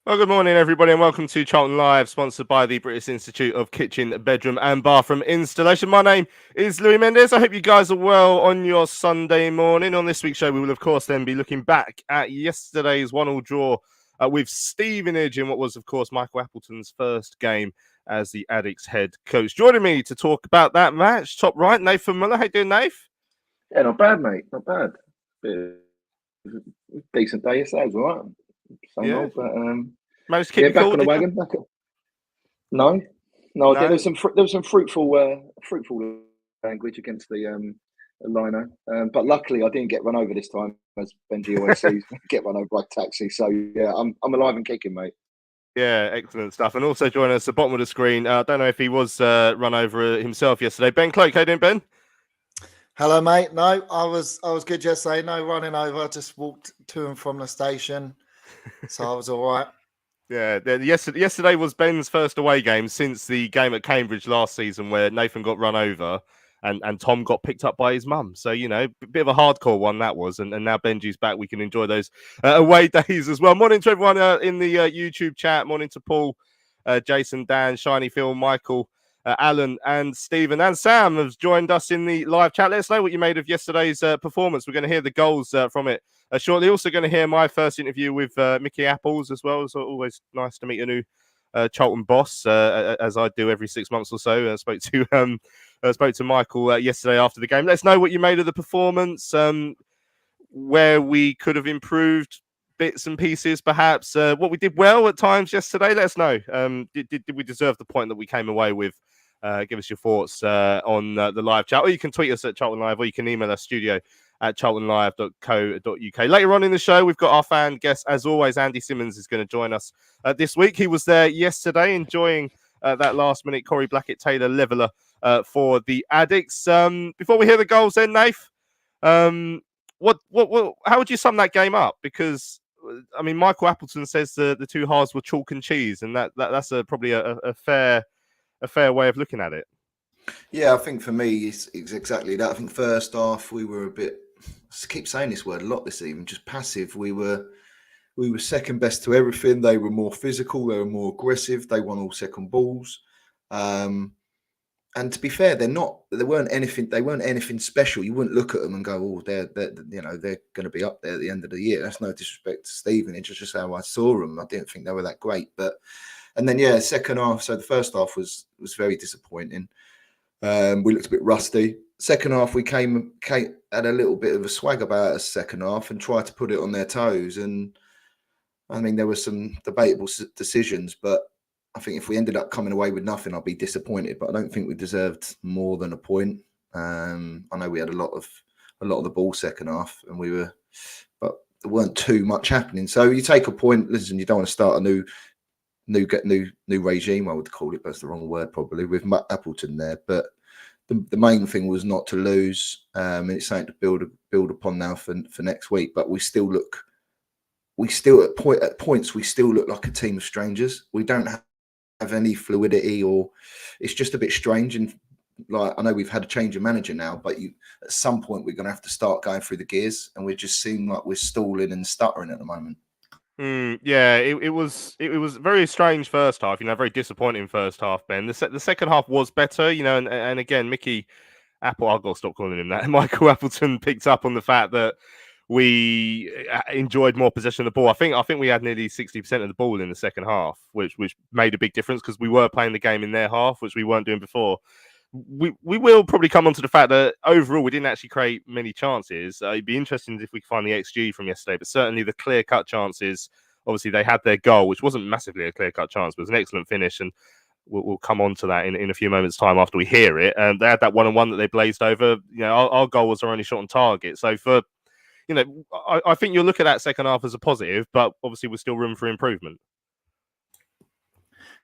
Well, good morning, everybody, and welcome to Charlton Live, sponsored by the British Institute of Kitchen, Bedroom and Bathroom Installation. My name is Louis Mendes. I hope you guys are well on your Sunday morning. On this week's show, we will, of course, then be looking back at yesterday's 1-1 draw with Stevenage in what was, of course, Michael Appleton's first game as the Addicts head coach. Joining me to talk about that match, top right, Nathan Muller. How you doing, Nath? Yeah, not bad, mate. Not bad. Decent day yesterday, it was all right. Same old, but managed to keep back on the wagon. No. There was some fruitful language against the liner, but luckily I didn't get run over this time, as Benji always says, get run over by taxi. So yeah, I'm alive and kicking, mate. Yeah, excellent stuff. And also joining us at the bottom of the screen, I don't know if he was run over himself yesterday. Ben Cloak, how you doing, Ben? Hello, mate. No, I was good yesterday. No running over. Just walked to and from the station, so I was all right. Yeah, yesterday was Ben's first away game since the game at Cambridge last season, where Nathan got run over and Tom got picked up by his mum. So, you know, a bit of a hardcore one that was. And now Benji's back. We can enjoy those away days as well. Morning to everyone in the YouTube chat. Morning to Paul, Jason, Dan, Shiny Phil, Michael, Alan and Stephen and Sam have joined us in the live chat. Let us know what you made of yesterday's performance. We're going to hear the goals from it shortly. Also going to hear my first interview with Mickey Apples as well. It's always nice to meet a new Charlton boss, as I do every 6 months or so. I spoke to Michael yesterday after the game. Let us know what you made of the performance, where we could have improved bits and pieces, perhaps. What we did well at times yesterday. Let us know. Did we deserve the point that we came away with? Give us your thoughts on the live chat, or you can tweet us at Charlton Live, or you can email us studio@charltonlive.co.uk. Later on in the show, we've got our fan guest, as always. Andy Symonds is going to join us this week. He was there yesterday, enjoying that last-minute Corey Blackett-Taylor leveller for the Addicts. Before we hear the goals, then, Nath, how would you sum that game up? Because I mean, Michael Appleton says the two halves were chalk and cheese, and that's probably a fair way of looking at it. Yeah, I think for me, it's exactly that. I think first half we were a bit. I keep saying this word a lot this evening. Just passive. We were second best to everything. They were more physical. They were more aggressive. They won all second balls. And to be fair, they weren't anything special. You wouldn't look at them and go, "Oh, they're going to be up there at the end of the year." That's no disrespect to Stevenage. It's just how I saw them. I didn't think they were that great, and then second half. So the first half was very disappointing. We looked a bit rusty. Second half, we came had a little bit of a swag about us second half and tried to put it on their toes. And I mean, there were some debatable decisions, but I think if we ended up coming away with nothing, I'd be disappointed. But I don't think we deserved more than a point. I know we had a lot of the ball second half, but there weren't too much happening. So you take a point. Listen, you don't want to start a new regime, I would call it, but that's the wrong word probably, with Appleton there. But the main thing was not to lose, and it's something to build upon now for next week. But at points we still look like a team of strangers. We don't have any fluidity, or it's just a bit strange. And like, I know we've had a change of manager now, but at some point we're going to have to start going through the gears, and we just seem like we're stalling and stuttering at the moment. Yeah, it was very strange first half. Very disappointing first half. Ben, the second half was better. And again, Mickey Apple. I've got to stop calling him that. Michael Appleton picked up on the fact that we enjoyed more possession of the ball. I think we had nearly 60% of the ball in the second half, which made a big difference because we were playing the game in their half, which we weren't doing before. We will probably come on to the fact that overall we didn't actually create many chances. It'd be interesting if we could find the XG from yesterday, but certainly the clear-cut chances. Obviously, they had their goal, which wasn't massively a clear-cut chance, but it was an excellent finish, and we'll come on to that in a few moments' time after we hear it. They had that one-on-one that they blazed over. Our goal was our only shot on target. So I think you'll look at that second half as a positive, but obviously we're still room for improvement.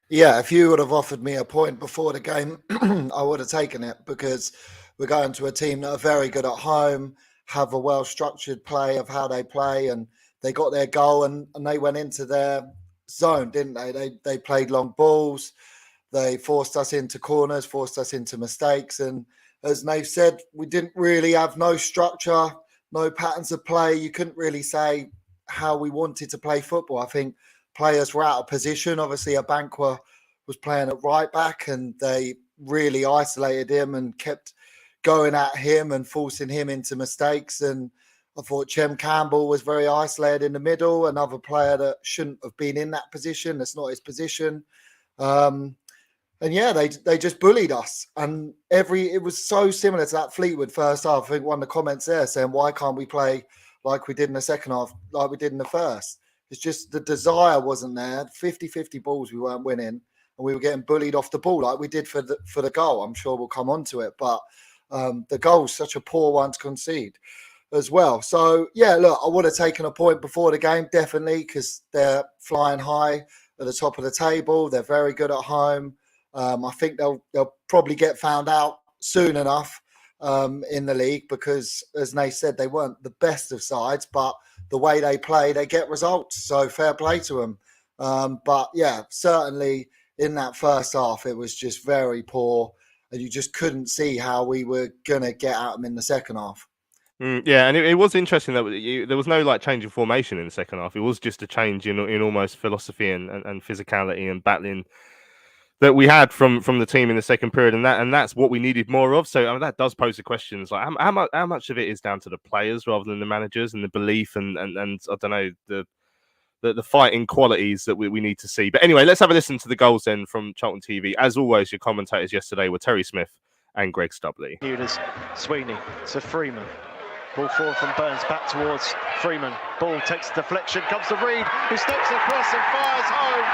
Yeah, if you would have offered me a point before the game, I would have taken it, because we're going to a team that are very good at home, have a well-structured play of how they play, and they got their goal and they went into their zone, didn't they? They played long balls. They forced us into corners, forced us into mistakes. And as Nave said, we didn't really have no structure, no patterns of play. You couldn't really say how we wanted to play football. I think players were out of position. Obviously, Abankwah was playing at right back and they really isolated him and kept going at him and forcing him into mistakes. And I thought Chem Campbell was very isolated in the middle, another player that shouldn't have been in that position. That's not his position. And yeah, they just bullied us. And it was so similar to that Fleetwood first half. I think one of the comments there saying, why can't we play like we did in the second half, like we did in the first? It's just the desire wasn't there. 50-50 balls we weren't winning, and we were getting bullied off the ball like we did for the goal. I'm sure we'll come on to it, but the goal's such a poor one to concede as well. So, yeah, look, I would have taken a point before the game, definitely, because they're flying high at the top of the table. They're very good at home. I think they'll probably get found out soon enough in the league because, as Nate said, they weren't the best of sides, but the way they play, they get results. So fair play to them. But yeah, certainly in that first half, it was just very poor, and you just couldn't see how we were going to get at them in the second half. Yeah, and it was interesting that there was no change in formation in the second half. It was just a change in almost philosophy and physicality and battling that we had from the team in the second period, and that's what we needed more of. So that does pose the questions like how much of it is down to the players rather than the managers and the belief and I don't know the fighting qualities that we need to see. But anyway, let's have a listen to the goals then from Charlton TV. As always, your commentators yesterday were Terry Smith and Greg Stubley. Sweeney to Freeman. Ball forward from Burns, back towards Freeman. Ball takes the deflection, comes to Reed, who steps across and fires home.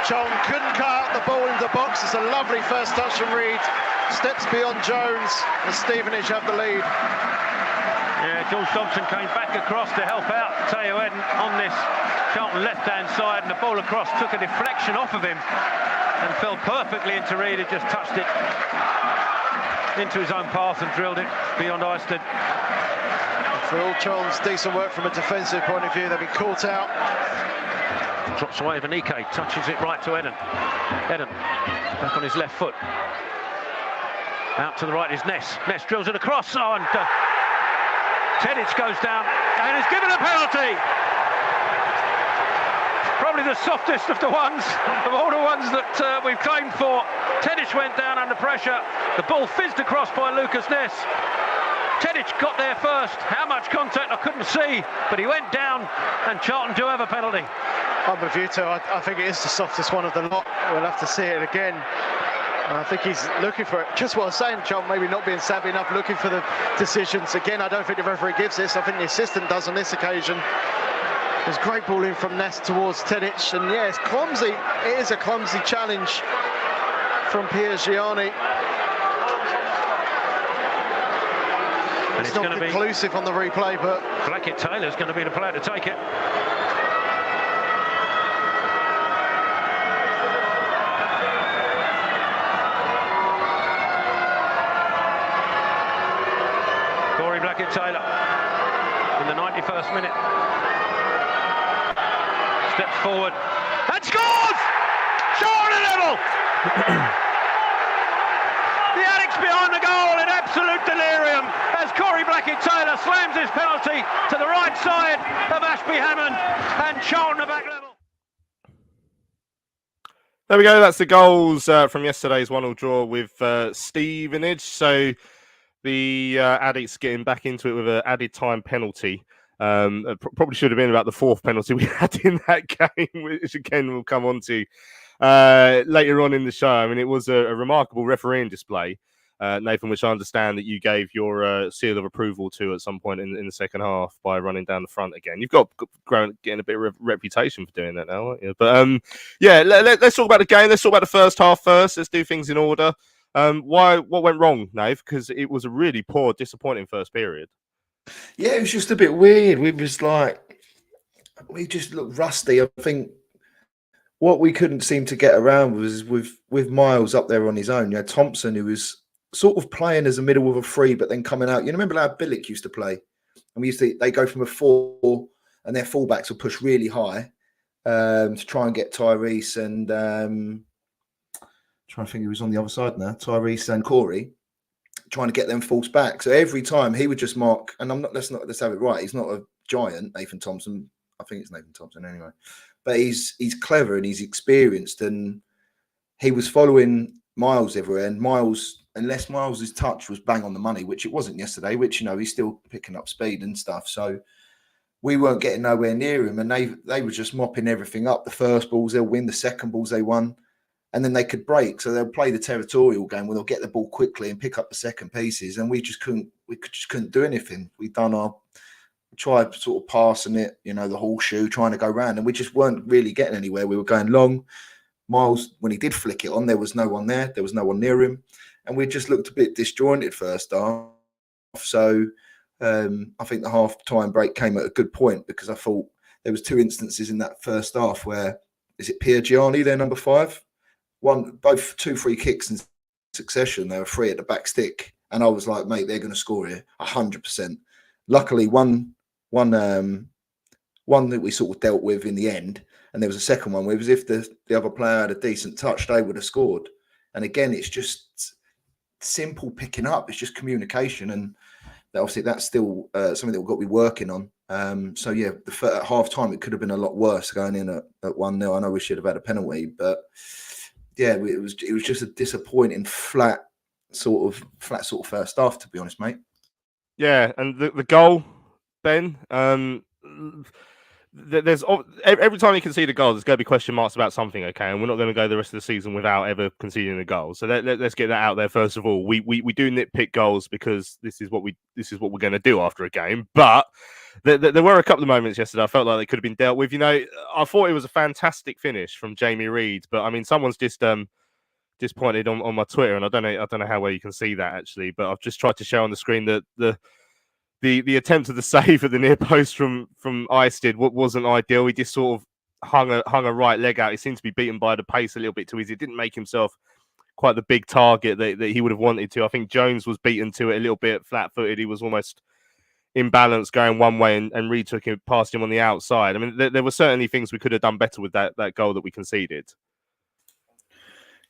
Charlton couldn't cut out the ball in the box. It's a lovely first touch from Reed. Steps beyond Jones, and Stevenage have the lead. Yeah, George Thompson came back across to help out Teo Eden on this Charlton left-hand side, and the ball across took a deflection off of him and fell perfectly into Reed, who just touched it into his own path and drilled it beyond Eiston. For all Charlton's decent work from a defensive point of view, they've been caught out. Drops away Vanike, touches it right to Eden. Eden, back on his left foot. Out to the right is Ness. Ness drills it across. Oh, and Tedic goes down and is given a penalty. Probably the softest of all the ones that we've claimed for. Tedic went down under pressure. The ball fizzed across by Lucas Ness. Tedic got there first. How much contact I couldn't see, but he went down, and Charlton do have a penalty. I'm with you, I think it is the softest one of the lot. We'll have to see it again. I think he's looking for it. Just what I was saying, Charlton maybe not being savvy enough, looking for the decisions. Again, I don't think the referee gives this. I think the assistant does on this occasion. There's great ball in from Ness towards Tedic, and yeah, it's clumsy. It is a clumsy challenge from Piers Gianni. And it's not conclusive on the replay, but Blackett Taylor's going to be the player to take it. Blackett Taylor in the 91st minute. Steps forward and scores! Charlton level! The addicts behind the goal in absolute delirium as Corey Blackett Taylor slams his penalty to the right There we go. That's the goals from yesterday's 1-1 draw with Stevenage. So the Addicts getting back into it with an added time penalty. Probably should have been about the fourth penalty we had in that game, which again we'll come on to later on in the show. I mean, it was a remarkable refereeing display, Nathan, which I understand that you gave your seal of approval to at some point in the second half by running down the front again. You've got getting a bit of reputation for doing that now, aren't you? But yeah, let's talk about the game. Let's talk about the first half first. Let's do things in order. What went wrong, Nave? Because it was a really poor, disappointing first period. Yeah, it was just a bit weird. We just looked rusty. I think what we couldn't seem to get around was with Miles up there on his own. You had Thompson, who was sort of playing as a middle with a three, but then coming out. You remember how Billick used to play? And they go from a 4, and their fullbacks will push really high to try and get Tyrese and trying to think who was on the other side now. Tyrese and Corey, trying to get them false back. So every time he would just mark, and let's have it right. He's not a giant, Nathan Thompson. I think it's Nathan Thompson anyway. But he's clever and he's experienced, and he was following Miles everywhere. And Miles, unless Miles's touch was bang on the money, which it wasn't yesterday, which, he's still picking up speed and stuff. So we weren't getting nowhere near him, and they were just mopping everything up. The first balls they'll win, the second balls they won, and then they could break. So they'll play the territorial game where they'll get the ball quickly and pick up the second pieces. And we just couldn't do anything. We tried sort of passing it, the horseshoe, trying to go round, and we just weren't really getting anywhere. We were going long. Miles, when he did flick it on, there was no one there. There was no one near him. And we just looked a bit disjointed first half. So I think the half-time break came at a good point, because I thought there was 2 instances in that first half where, is it Piergiani, their number 5? Both 2 free kicks in succession. They were free at the back stick. And I was like, mate, they're going to score here 100%. Luckily, one that we sort of dealt with in the end, and there was a second one where it was if the other player had a decent touch, they would have scored. And again, it's just simple picking up. It's just communication, and obviously that's still something that we've got to be working on. So yeah, at half time it could have been a lot worse going in at 1-0. I know we should have had a penalty, but yeah, it was just a disappointing flat sort of first half, to be honest, mate. Yeah, and the goal, Ben. There's every time you concede a goal, there's going to be question marks about something. Okay, and we're not going to go the rest of the season without ever conceding a goal. So let's get that out there first of all. We do nitpick goals because this is what we're going to do after a game. But there were a couple of moments yesterday I felt like they could have been dealt with. I thought it was a fantastic finish from Jamie Reid, but I mean, someone's just pointed on my Twitter, and I don't know how well you can see that actually, but I've just tried to show on the screen that the attempt of the save at the near post from Eisted wasn't ideal. He just sort of hung a right leg out. He seemed to be beaten by the pace a little bit too easy. It didn't make himself quite the big target that he would have wanted to. I think Jones was beaten to it a little bit flat-footed. He was almost imbalanced going one way, and Reid took it past him on the outside. I mean, there were certainly things we could have done better with that goal that we conceded.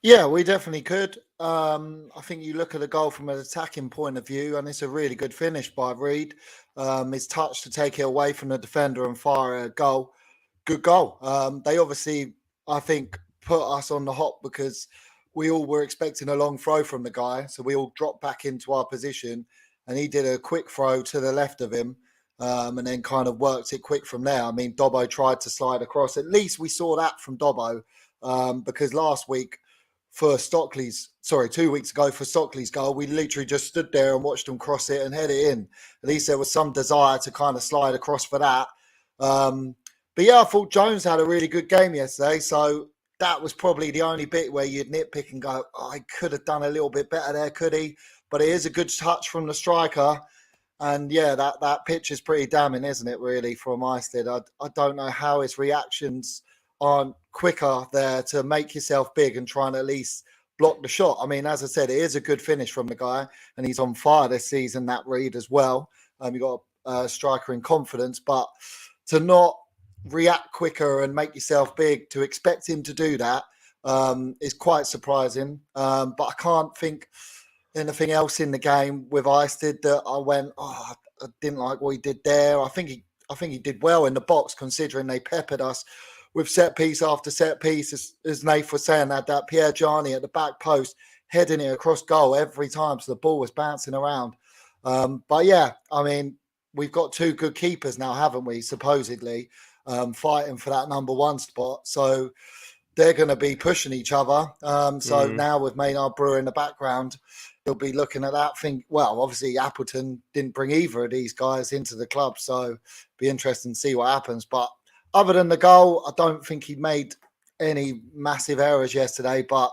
Yeah, we definitely could. I think you look at the goal from an attacking point of view, and it's a really good finish by Reid. His touch to take it away from the defender and fire a goal. Good goal. They obviously, I think, put us on the hop because we all were expecting a long throw from the guy. So we all dropped back into our position, and he did a quick throw to the left of him, and then kind of worked it quick from there. I mean, Dobbo tried to slide across. At least we saw that from Dobbo, because last week, 2 weeks ago for Stockley's goal, we literally just stood there and watched him cross it and head it in. At least there was some desire to kind of slide across for that. But yeah, I thought Jones had a really good game yesterday. So that was probably the only bit where you'd nitpick and go, oh, he could have done a little bit better there, could he? But it is a good touch from the striker. And yeah, that pitch is pretty damning, isn't it, really, from Eisted? I don't know how his reactions aren't quicker there to make yourself big and try and at least block the shot. I mean, as I said, it is a good finish from the guy, and he's on fire this season, that Reid as well. You got a striker in confidence, but to not react quicker and make yourself big, to expect him to do that is quite surprising. But I can't think anything else in the game with Eisted that I went, I didn't like what he did there. I think he did well in the box, considering they peppered us with set piece after set piece, as Nath was saying, that Pierre Gianni at the back post, heading it across goal every time, so the ball was bouncing around. But yeah, I mean, we've got 2 good keepers now, haven't we, supposedly, fighting for that number 1 spot. So they're going to be pushing each other. Now with Maynard Brewer in the background, he'll be looking at that thing. Well, obviously Appleton didn't bring either of these guys into the club, so be interesting to see what happens. But other than the goal, I don't think he made any massive errors yesterday, but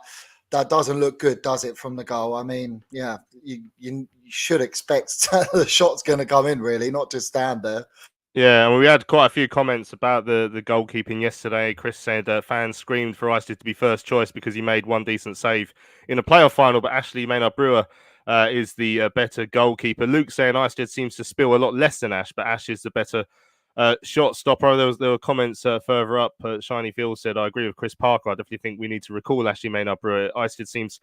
that doesn't look good, does it, from the goal? I mean, yeah, you should expect the shot's going to come in, really, not just stand there. Yeah, and we had quite a few comments about the goalkeeping yesterday. Chris said fans screamed for Iceland to be first choice because he made one decent save in a playoff final, but Ashley Maynard Brewer is the better goalkeeper. Luke saying Iceland seems to spill a lot less than Ash, but Ash is the better shot stopper. There were comments further up. Shiny Phil said, I agree with Chris Parker. I definitely think we need to recall Ashley Maynard Brewer. Iceland seems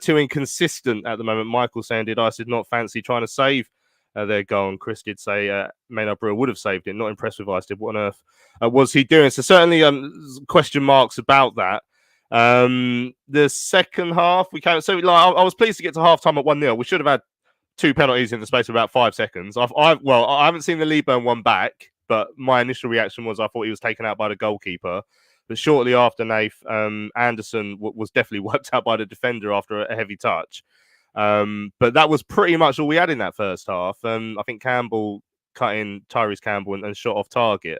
too inconsistent at the moment. Michael saying, did Iceland not fancy trying to save their goal? And Chris did say Maynard Brewer would have saved it. Not impressed with Iceland. What on earth was he doing? So certainly question marks about that. The second half, we came. So I was pleased to get to half time at 1-0. We should have had 2 penalties in the space of about 5 seconds. I haven't seen the Leeburn one back, but my initial reaction was I thought he was taken out by the goalkeeper. But shortly after, Nath, Anderson was definitely worked out by the defender after a heavy touch. But that was pretty much all we had in that first half. I think Campbell cut in Tyrese Campbell and shot off target.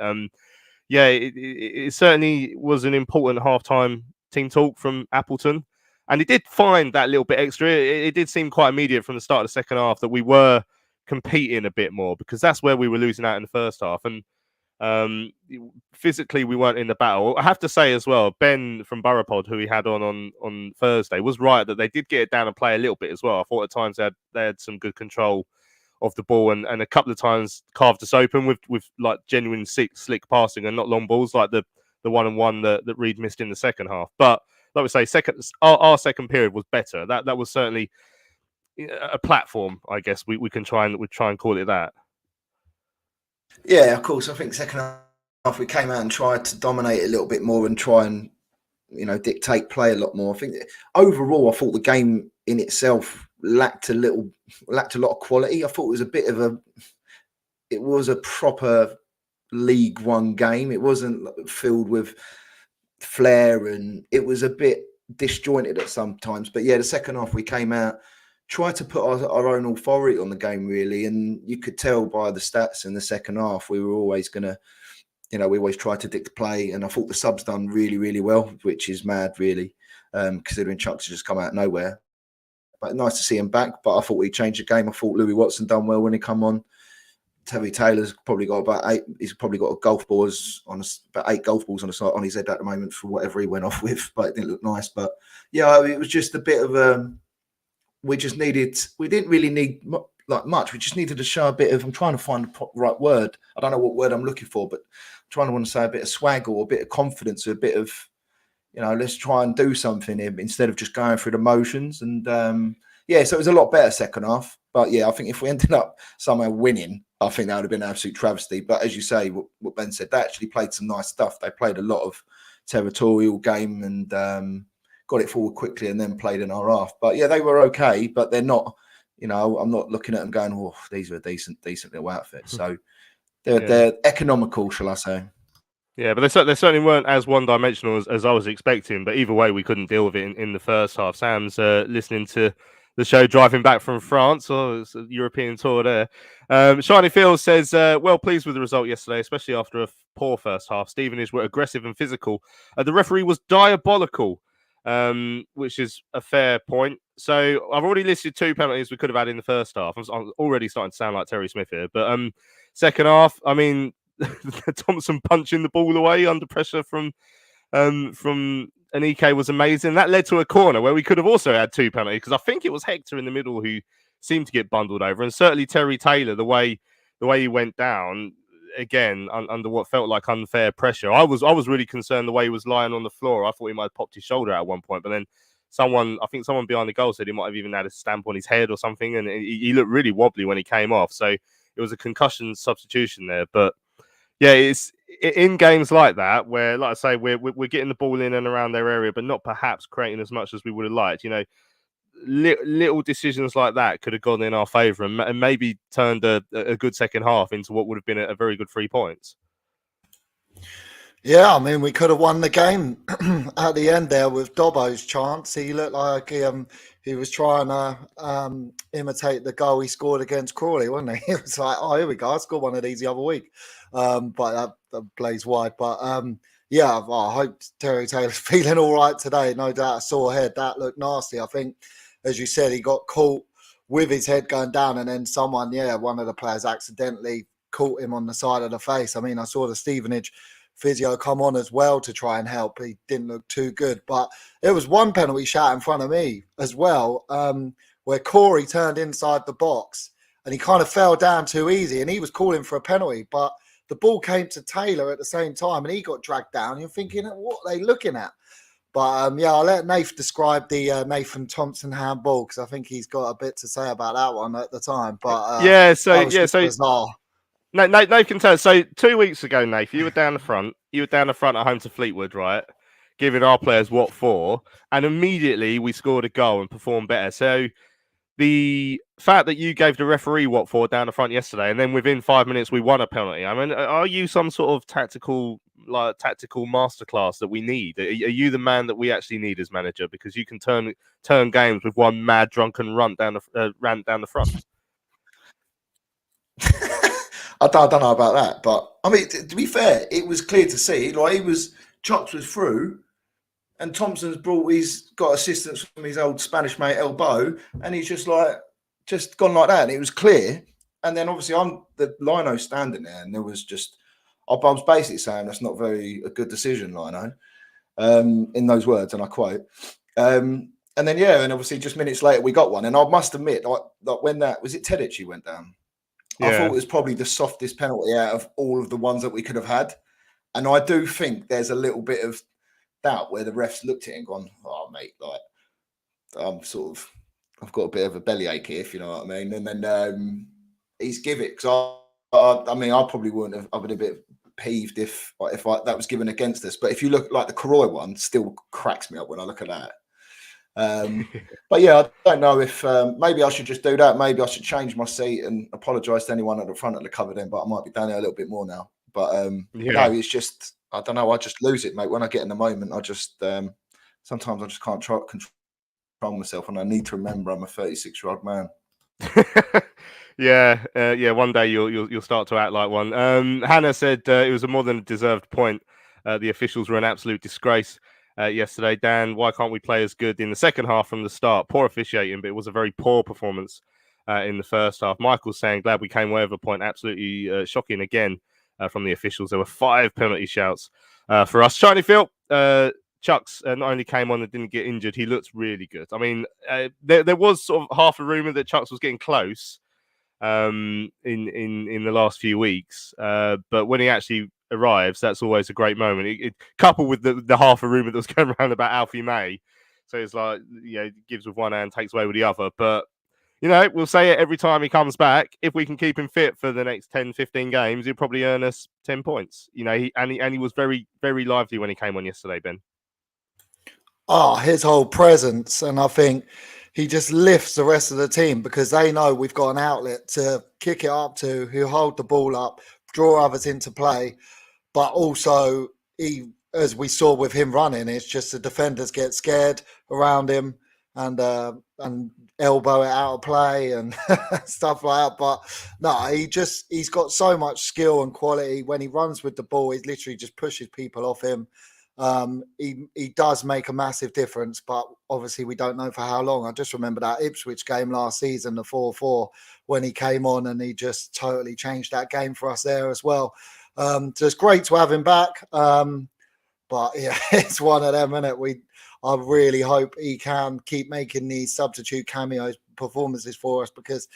It certainly was an important halftime team talk from Appleton. And he did find that little bit extra. It did seem quite immediate from the start of the second half that we were competing a bit more, because that's where we were losing out in the first half. And physically, we weren't in the battle. I have to say as well, Ben from Boroughpod, who he had on Thursday, was right that they did get it down and play a little bit as well. I thought at times they had some good control of the ball, and a couple of times carved us open with like genuine slick passing and not long balls like the 1-on-1 that Reed missed in the second half. But like we say, our second period was better. That was certainly a platform, I guess we can try and call it that. Yeah, of course. I think second half we came out and tried to dominate a little bit more and try and dictate play a lot more. I think overall, I thought the game in itself lacked a lot of quality. I thought it was a proper League One game. It wasn't filled with flair, and it was a bit disjointed at some times. But yeah, the second half we came out, tried to put our own authority on the game, really, and you could tell by the stats in the second half we were always going to, we always tried to dictate play, and I thought the subs done really, really well, which is mad, really, considering Chuck's just come out of nowhere. But nice to see him back. But I thought he changed the game. I thought Louis Watson done well when he come on. Terry Taylor's probably got about 8. He's probably got about 8 golf balls on his head at the moment for whatever he went off with. But it didn't look nice. But yeah, it was just a bit of we didn't really need much. We just needed to show a bit of, I'm trying to find the right word. I don't know what word I'm looking for, but I'm trying to want to say a bit of swagger or a bit of confidence or a bit of, let's try and do something here instead of just going through the motions. And so it was a lot better second half. But yeah, I think if we ended up somehow winning, I think that would have been an absolute travesty. But as you say, what Ben said, they actually played some nice stuff. They played a lot of territorial game and got it forward quickly and then played in our half. But yeah, they were okay, but they're not, I'm not looking at them going, oh, these are a decent little outfit. So they're economical, shall I say. Yeah, but they certainly weren't as one-dimensional as I was expecting. But either way, we couldn't deal with it in the first half. Sam's listening to the show driving back from France. It's a European tour there. Shiny Phil says, well pleased with the result yesterday, especially after a poor first half. Stevenage were aggressive and physical. The referee was diabolical, which is a fair point. So I've already listed 2 penalties we could have had in the first half. I'm already starting to sound like Terry Smith here. But second half, I mean, Thompson punching the ball away under pressure from Anike was amazing. That led to a corner where we could have also had 2 penalties, because I think it was Hector in the middle who seemed to get bundled over, and certainly Terry Taylor, the way he went down again under what felt like unfair pressure. I was really concerned the way he was lying on the floor. I thought he might have popped his shoulder out at one point, but then someone behind the goal said he might have even had a stamp on his head or something, and he looked really wobbly when he came off. So it was a concussion substitution there, but yeah, in games like that, where, like I say, we're getting the ball in and around their area, but not perhaps creating as much as we would have liked. Little decisions like that could have gone in our favour and maybe turned a good second half into what would have been a very good 3 points. Yeah, I mean, we could have won the game at the end there with Dobbo's chance. He looked like he was trying to imitate the goal he scored against Crawley, wasn't he? It was like, oh, here we go. I scored one of these the other week. But that plays wide. But yeah, I hope Terry Taylor's feeling all right today. No doubt, a sore head. That looked nasty. I think, as you said, he got caught with his head going down, and then one of the players accidentally caught him on the side of the face. I mean, I saw the Stevenage physio come on as well to try and help. He didn't look too good, but there was one penalty shot in front of me as well, where Corey turned inside the box and he kind of fell down too easy, and he was calling for a penalty, but the ball came to Taylor at the same time and he got dragged down. You're thinking, what are they looking at? But I'll let Nath describe the Nathan Thompson handball, because I think he's got a bit to say about that one at the time. But so bizarre. No, Nath can tell. So 2 weeks ago, Nath, you were down the front. You were down the front at home to Fleetwood, right? Giving our players what for, and immediately we scored a goal and performed better. So the fact that you gave the referee what for down the front yesterday, and then within 5 minutes we won a penalty. I mean, are you some sort of tactical masterclass that we need? Are you the man that we actually need as manager, because you can turn games with one mad drunken rant down the front? I don't know about that, but I mean, to be fair, it was clear to see. Like, Chucks was through, and Thompson's he's got assistance from his old Spanish mate Elbow, and he's just gone like that, and it was clear. And then obviously I'm the Lino standing there, and there was just, I was basically saying that's not a good decision, Lino, in those words, and I quote. And then and obviously just minutes later we got one, and I must admit, like when that was it, Tedic went down. Yeah. I thought it was probably the softest penalty out of all of the ones that we could have had. And I do think there's a little bit of doubt where the refs looked at it and gone, oh, mate, like, I've got a bit of a bellyache here, if you know what I mean. And then he's give it, because I mean, I probably wouldn't have, I've been a bit peeved if that was given against us. But if you look like the Karoy one, still cracks me up when I look at that. But yeah, I don't know if maybe I should just do that. Maybe I should change my seat and apologise to anyone at the front of the cover then, but I might be down there a little bit more now. But no, it's just, I don't know, I just lose it, mate. When I get in the moment, I just sometimes I just can't control myself, and I need to remember I'm a 36-year-old man. Yeah. One day you'll start to act like one. Hannah said it was a more than deserved point. The officials were an absolute disgrace yesterday. Dan, why can't we play as good in the second half from the start? Poor officiating, but it was a very poor performance in the first half. Michael's saying, glad we came away with a point. Absolutely shocking again from the officials. There were 5 penalty shouts for us. Charlie Phil, Chucks not only came on and didn't get injured, he looked really good. I mean, there was sort of half a rumour that Chucks was getting close in the last few weeks, but when he actually arrives, that's always a great moment. It coupled with the half a rumour that was going around about Alfie May, so it's like, gives with one hand, takes away with the other. But we'll say it every time he comes back. If we can keep him fit for the next 10-15 games, he'll probably earn us 10 points. He was very, very lively when he came on yesterday, Ben. Oh, his whole presence, and I think he just lifts the rest of the team, because they know we've got an outlet to kick it up to, who hold the ball up, draw others into play. But also, as we saw with him running, it's just the defenders get scared around him and elbow it out of play and stuff like that. But no, he's got so much skill and quality. When he runs with the ball, he literally just pushes people off him. He does make a massive difference, but obviously we don't know for how long. I just remember that Ipswich game last season, the 4-4, when he came on and he just totally changed that game for us there as well. So it's great to have him back. But yeah, it's one of them, isn't it? I really hope he can keep making these substitute cameos performances for us, because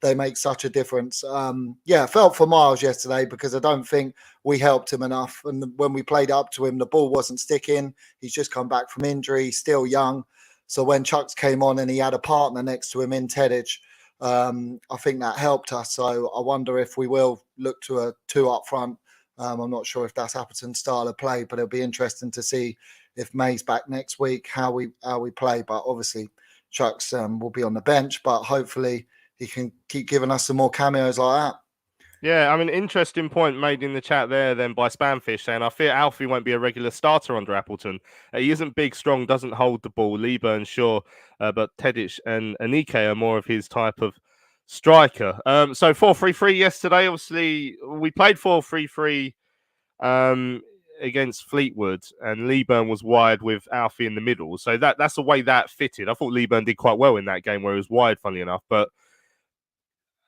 they make such a difference. I felt for Miles yesterday, because I don't think we helped him enough. And when we played up to him, the ball wasn't sticking. He's just come back from injury, still young. So when Chucks came on and he had a partner next to him in Tedic, I think that helped us. So I wonder if we will look to a 2 up front I'm not sure if that's Appleton's style of play, but it'll be interesting to see if May's back next week, how we play. But obviously, Chucks will be on the bench, but hopefully he can keep giving us some more cameos like that. Yeah, I mean, interesting point made in the chat there then by Spamfish saying, I fear Alfie won't be a regular starter under Appleton. He isn't big, strong, doesn't hold the ball. Lieber and Shaw, but Tedic and Anike are more of his type of striker. So 4-3-3 yesterday. Obviously, we played 4-3-3 against Fleetwood, and Lieburn was wide with Alfie in the middle. So that's the way that fitted. I thought Lieburn did quite well in that game where he was wide, funnily enough. But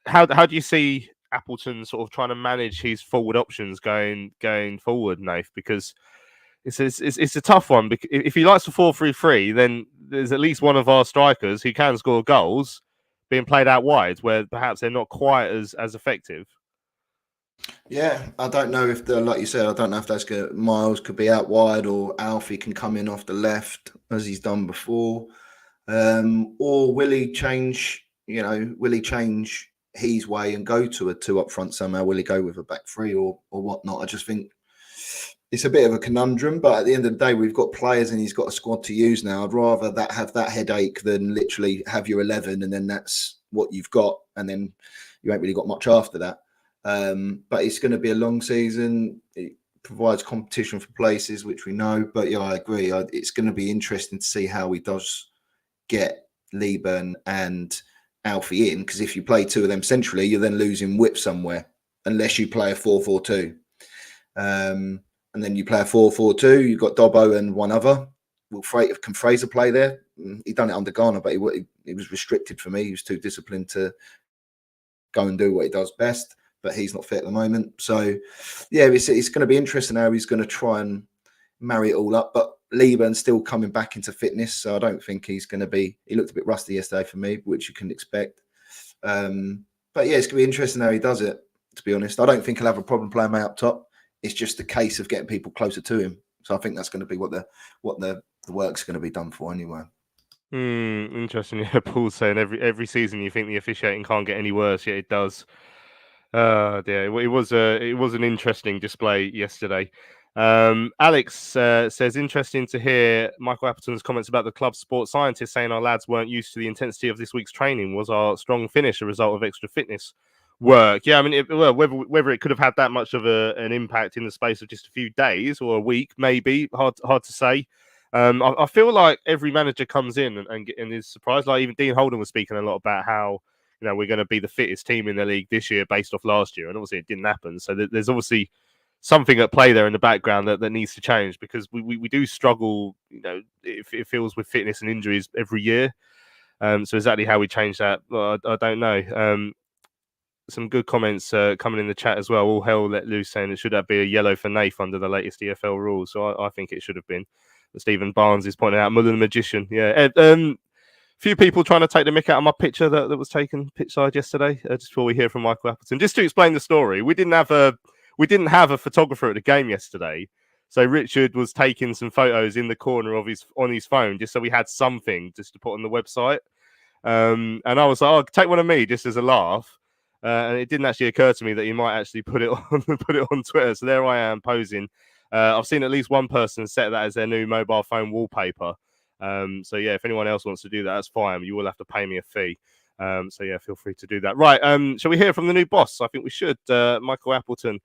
how do you see Appleton sort of trying to manage his forward options going forward, Nath? Because it's a tough one. If he likes the 4-3-3, then there's at least one of our strikers who can score goals being played out wide, where perhaps they're not quite as effective. Yeah, I don't know if like you said, I don't know if that's good. Miles could be out wide, or Alfie can come in off the left as he's done before, or will he change? Will he change his way and go to a 2 up front somehow? Will he go with a back 3 or whatnot? I just think it's a bit of a conundrum, but at the end of the day, we've got players and he's got a squad to use now. I'd rather have that headache than literally have your 11 and then that's what you've got, and then you ain't really got much after that. But it's going to be a long season. It provides competition for places, which we know. But yeah, I agree. It's going to be interesting to see how he does get Lieben and Alfie in, because if you play 2 of them centrally, you're then losing width somewhere, unless you play a 4-4-2. And then you play a 4-4-2. You've got Dobbo and one other. Can Fraser play there? He done it under Ghana, but he was restricted for me. He was too disciplined to go and do what he does best. But he's not fit at the moment. So, yeah, it's going to be interesting how he's going to try and marry it all up. But Lieben's still coming back into fitness, so I don't think he's going to be... He looked a bit rusty yesterday for me, which you can expect. But, yeah, it's going to be interesting how he does it, to be honest. I don't think he'll have a problem playing May up top. It's just a case of getting people closer to him. So I think that's going to be what the work's going to be done for anyway. Interesting. Yeah, Paul's saying every season you think the officiating can't get any worse, yet it does. Yeah, it was an interesting display yesterday. Alex says, interesting to hear Michael Appleton's comments about the club sports scientist saying our lads weren't used to the intensity of this week's training. Was our strong finish a result of extra fitness work? Yeah, I mean, whether it could have had that much of an impact in the space of just a few days or a week, maybe hard to say. I feel like every manager comes in and is surprised. Like even Dean Holden was speaking a lot about how, we're going to be the fittest team in the league this year based off last year. And obviously it didn't happen. So there's obviously something at play there in the background that needs to change, because we do struggle, it feels, with fitness and injuries every year. So exactly how we change that, well, I don't know. Some good comments coming in the chat as well. All hell let loose saying it should have been a yellow for Nath under the latest EFL rules. So I think it should have been. But Stephen Barnes is pointing out Muller the Magician. Yeah. Few people trying to take the mick out of my picture that was taken pitchside yesterday. Just before we hear from Michael Appleton, just to explain the story, we didn't have a photographer at the game yesterday, so Richard was taking some photos in the corner of on his phone just so we had something just to put on the website. And I was like, "Oh, take one of me," just as a laugh. And it didn't actually occur to me that he might actually put it on Twitter. So there I am posing. I've seen at least one person set that as their new mobile phone wallpaper. So yeah, if anyone else wants to do that, that's fine. You will have to pay me a fee. So yeah, feel free to do that. Right. Shall we hear from the new boss? I think we should. Michael Appleton.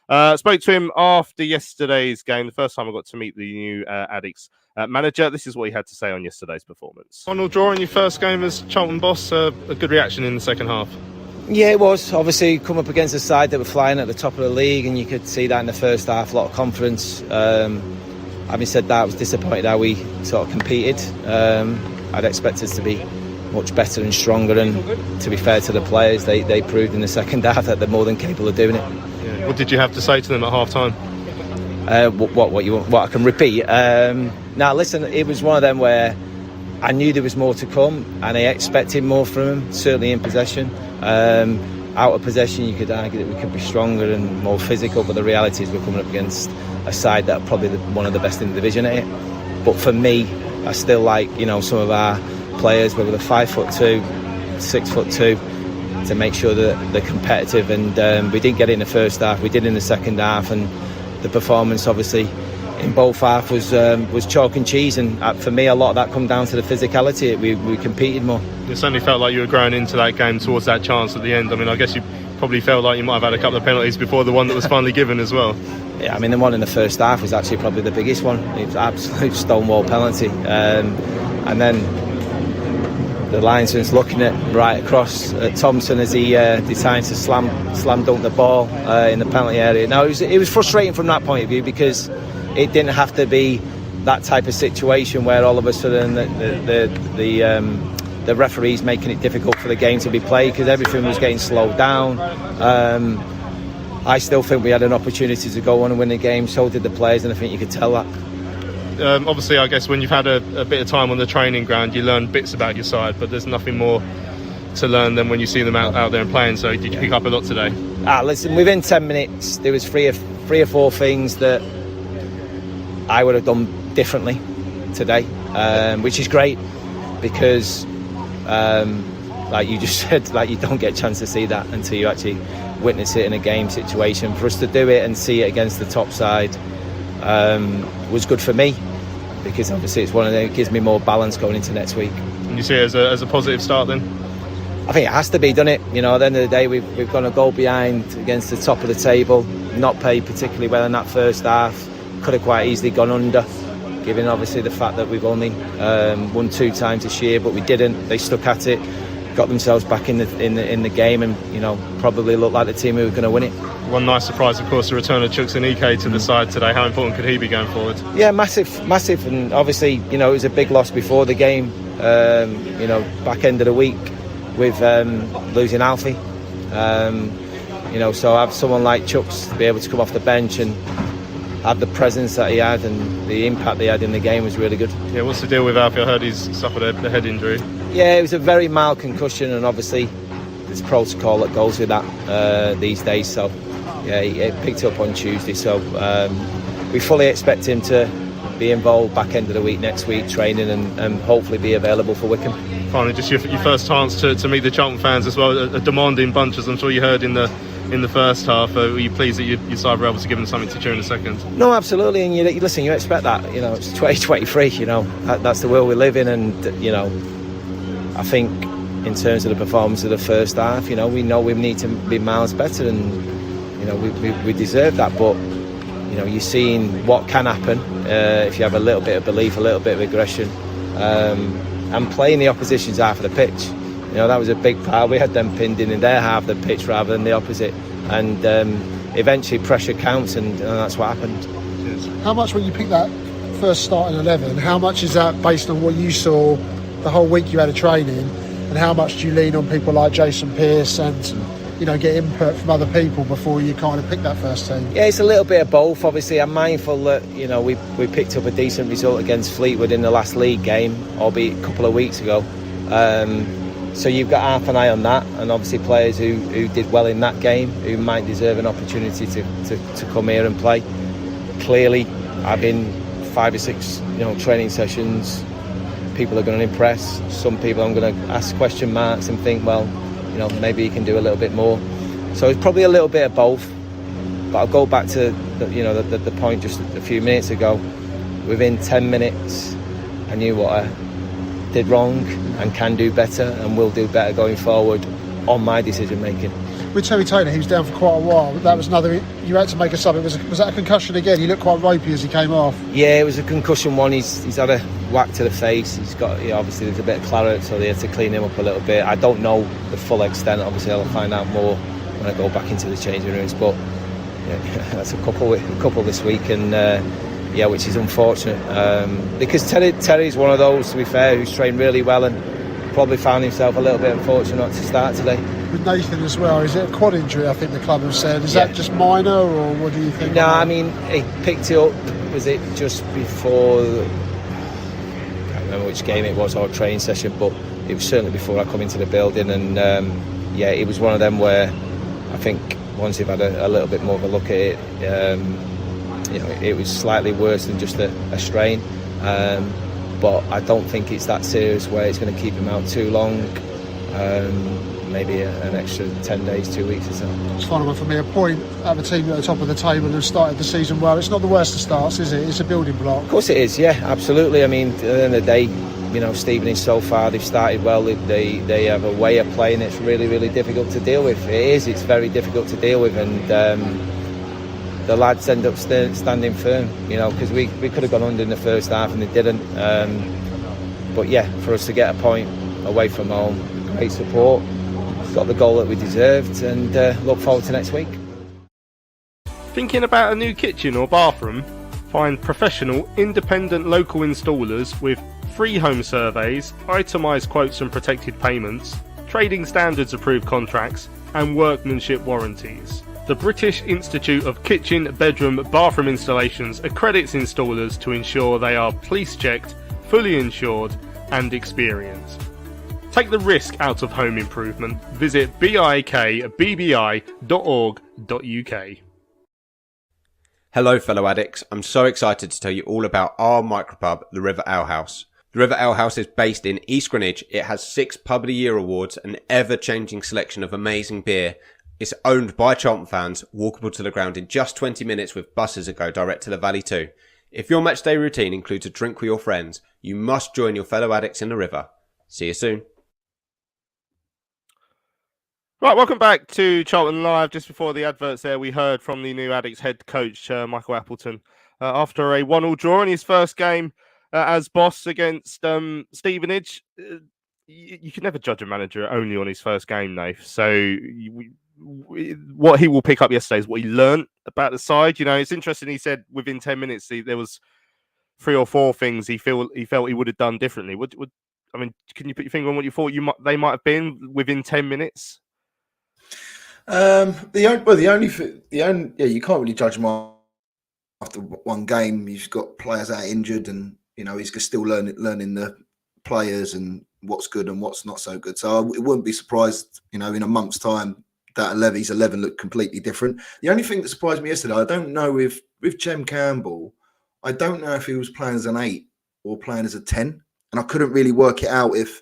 Spoke to him after yesterday's game, the first time I got to meet the new Addicts manager. This is what he had to say on yesterday's performance. 1-0 draw in your first game as Charlton boss. A good reaction in the second half. Yeah, it was. Obviously, come up against a side that were flying at the top of the league, and you could see that in the first half, a lot of confidence. Having said that, I was disappointed how we sort of competed. I'd expect us to be much better and stronger, and to be fair to the players, they proved in the second half that they're more than capable of doing it. Yeah. What did you have to say to them at half time? What I can repeat? Now listen, it was one of them where I knew there was more to come, and I expected more from them, certainly in possession. Out of possession, you could argue that we could be stronger and more physical, but the reality is we're coming up against a side that are probably one of the best in the division at it. But for me, I still like some of our players, whether they're 5'2", 6'2", to make sure that they're competitive, and we didn't get it in the first half. We did in the second half, and the performance obviously in both halves was chalk and cheese, and for me a lot of that come down to the physicality. We competed more. It certainly felt like you were growing into that game towards that chance at the end. I mean, I guess you probably felt like you might have had a couple of penalties before the one that was finally given as well. Yeah, I mean, the one in the first half was actually probably the biggest one. It was an absolute stonewall penalty, and then the linesman's looking at right across at Thompson as he decides to slam dunk the ball in the penalty area. Now it was frustrating from that point of view, because it didn't have to be that type of situation where all of a sudden the referee's making it difficult for the game to be played, because everything was getting slowed down. I still think we had an opportunity to go on and win the game. So did the players, and I think you could tell that. Obviously, I guess when you've had a bit of time on the training ground, you learn bits about your side, but there's nothing more to learn than when you see them out there and playing. So did you pick up a lot today? Listen, within 10 minutes, there was three or four things that I would have done differently today, which is great, because like you just said, like, you don't get a chance to see that until you actually witness it in a game situation. For us to do it and see it against the top side was good for me, because obviously it's one of them, it gives me more balance going into next week. And you see it as a positive start then? I think it has to be, doesn't it? You know, at the end of the day, we've gone a goal behind against the top of the table, not played particularly well in that first half, could have quite easily gone under, given obviously the fact that we've only won 2 times this year, but we didn't. They stuck at it, got themselves back in the game, and you know, probably looked like the team who were going to win it. One nice surprise, of course, the return of Chuks and Ike to the side today. How important could he be going forward? Yeah, massive, and obviously, you know, it was a big loss before the game. You know, back end of the week with losing Alfie. You know, so have someone like Chuks to be able to come off the bench and have the presence that he had and the impact they had in the game was really good. Yeah, what's the deal with Alfie? I heard he's suffered a head injury. Yeah, it was a very mild concussion, and obviously there's protocol that goes with that these days. So yeah, he picked it up on Tuesday. So we fully expect him to be involved back end of the week next week, training and hopefully be available for Wycombe. Finally, just your first chance to meet the Charlton fans as well. A demanding bunch, as I'm sure you heard in the first half. Were you pleased that your side were able to give them something to cheer in the second? No, absolutely. And you listen, you expect that. You know, it's 2023. You know, that's the world we live in, and you know, I think in terms of the performance of the first half, you know we need to be miles better, and you know we deserve that. But you know, you're seeing what can happen if you have a little bit of belief, a little bit of aggression, and playing the opposition's half of the pitch. You know, that was a big part. We had them pinned in their half of the pitch rather than the opposite, and eventually pressure counts, and that's what happened. How much, when you pick that first starting 11, how much is that based on what you saw the whole week you had a training, and how much do you lean on people like Jason Pearce and you know, get input from other people before you kind of pick that first team? Yeah, it's a little bit of both. Obviously, I'm mindful that, you know, we picked up a decent result against Fleetwood in the last league game, albeit a couple of weeks ago. So you've got half an eye on that, and obviously players who did well in that game, who might deserve an opportunity to come here and play. Clearly, having 5 or 6, you know, training sessions, people are going to impress. Some people I'm going to ask question marks and think, well, you know, maybe he can do a little bit more. So it's probably a little bit of both. But I'll go back to the point just a few minutes ago. Within 10 minutes, I knew what I did wrong and can do better and will do better going forward on my decision making. With Terry Taylor, he was down for quite a while. That was another. You had to make a sub. Was that a concussion again? He looked quite ropey as he came off. Yeah, it was a concussion one. He's had a whack to the face. He's got, you know, obviously there's a bit of claret, so they had to clean him up a little bit. I don't know the full extent. Obviously, I'll find out more when I go back into the changing rooms. But yeah, that's a couple this week, and yeah, which is unfortunate because Terry's one of those, to be fair, who's trained really well and probably found himself a little bit unfortunate not to start today. With Nathan as well, is it a quad injury? I think the club have said. Is that just minor, or what do you think? No, I mean, he picked it up. Was it just before? I can't remember which game it was or training session, but it was certainly before I come into the building. And yeah, it was one of them where I think once you've had a little bit more of a look at it, you know, it was slightly worse than just a strain. But I don't think it's that serious where it's going to keep him out too long. maybe an extra 10 days, 2 weeks or so. It's final one for me. A point at the team at the top of the table who started the season well. It's not the worst of starts, is it? It's a building block. Of course it is, yeah, absolutely. I mean, at the end of the day, you know, Stevenage so far, they've started well. They have a way of playing that's really, really difficult to deal with. It's very difficult to deal with, and the lads end up standing firm, you know, because we could have gone under in the first half and they didn't. But yeah, for us to get a point away from home, great support, got the goal that we deserved, and look forward to next week. Thinking about a new kitchen or bathroom? Find professional, independent local installers with free home surveys, itemised quotes and protected payments, trading standards approved contracts, and workmanship warranties. The British Institute of Kitchen, Bedroom, Bathroom Installations accredits installers to ensure they are police checked, fully insured, and experienced. Take the risk out of home improvement. Visit bikbbi.org.uk. Hello fellow addicts, I'm so excited to tell you all about our micropub, the River Ale House. The River Ale House is based in East Greenwich. It has 6 Pub of the Year awards, an ever-changing selection of amazing beer. It's owned by Charlton fans, walkable to the ground in just 20 minutes with buses that go direct to the Valley too. If your matchday routine includes a drink with your friends, you must join your fellow addicts in the River. See you soon. Right, welcome back to Charlton Live. Just before the adverts there, we heard from the new Addicts head coach, Michael Appleton, after a 1-1 draw in his first game as boss against Stevenage. You can never judge a manager only on his first game, Nath. So what he will pick up yesterday is what he learned about the side. You know, it's interesting. He said within 10 minutes there was 3 or 4 things he felt he would have done differently. I mean, can you put your finger on what you thought they might have been within 10 minutes? You can't really judge him after one game. You've got players out injured, and you know he's still learning the players and what's good and what's not so good. So I wouldn't be surprised, you know, in a month's time that his 11 looked completely different. The only thing that surprised me yesterday, I don't know with Jem Campbell, I don't know if he was playing as an 8 or playing as a 10, and I couldn't really work it out if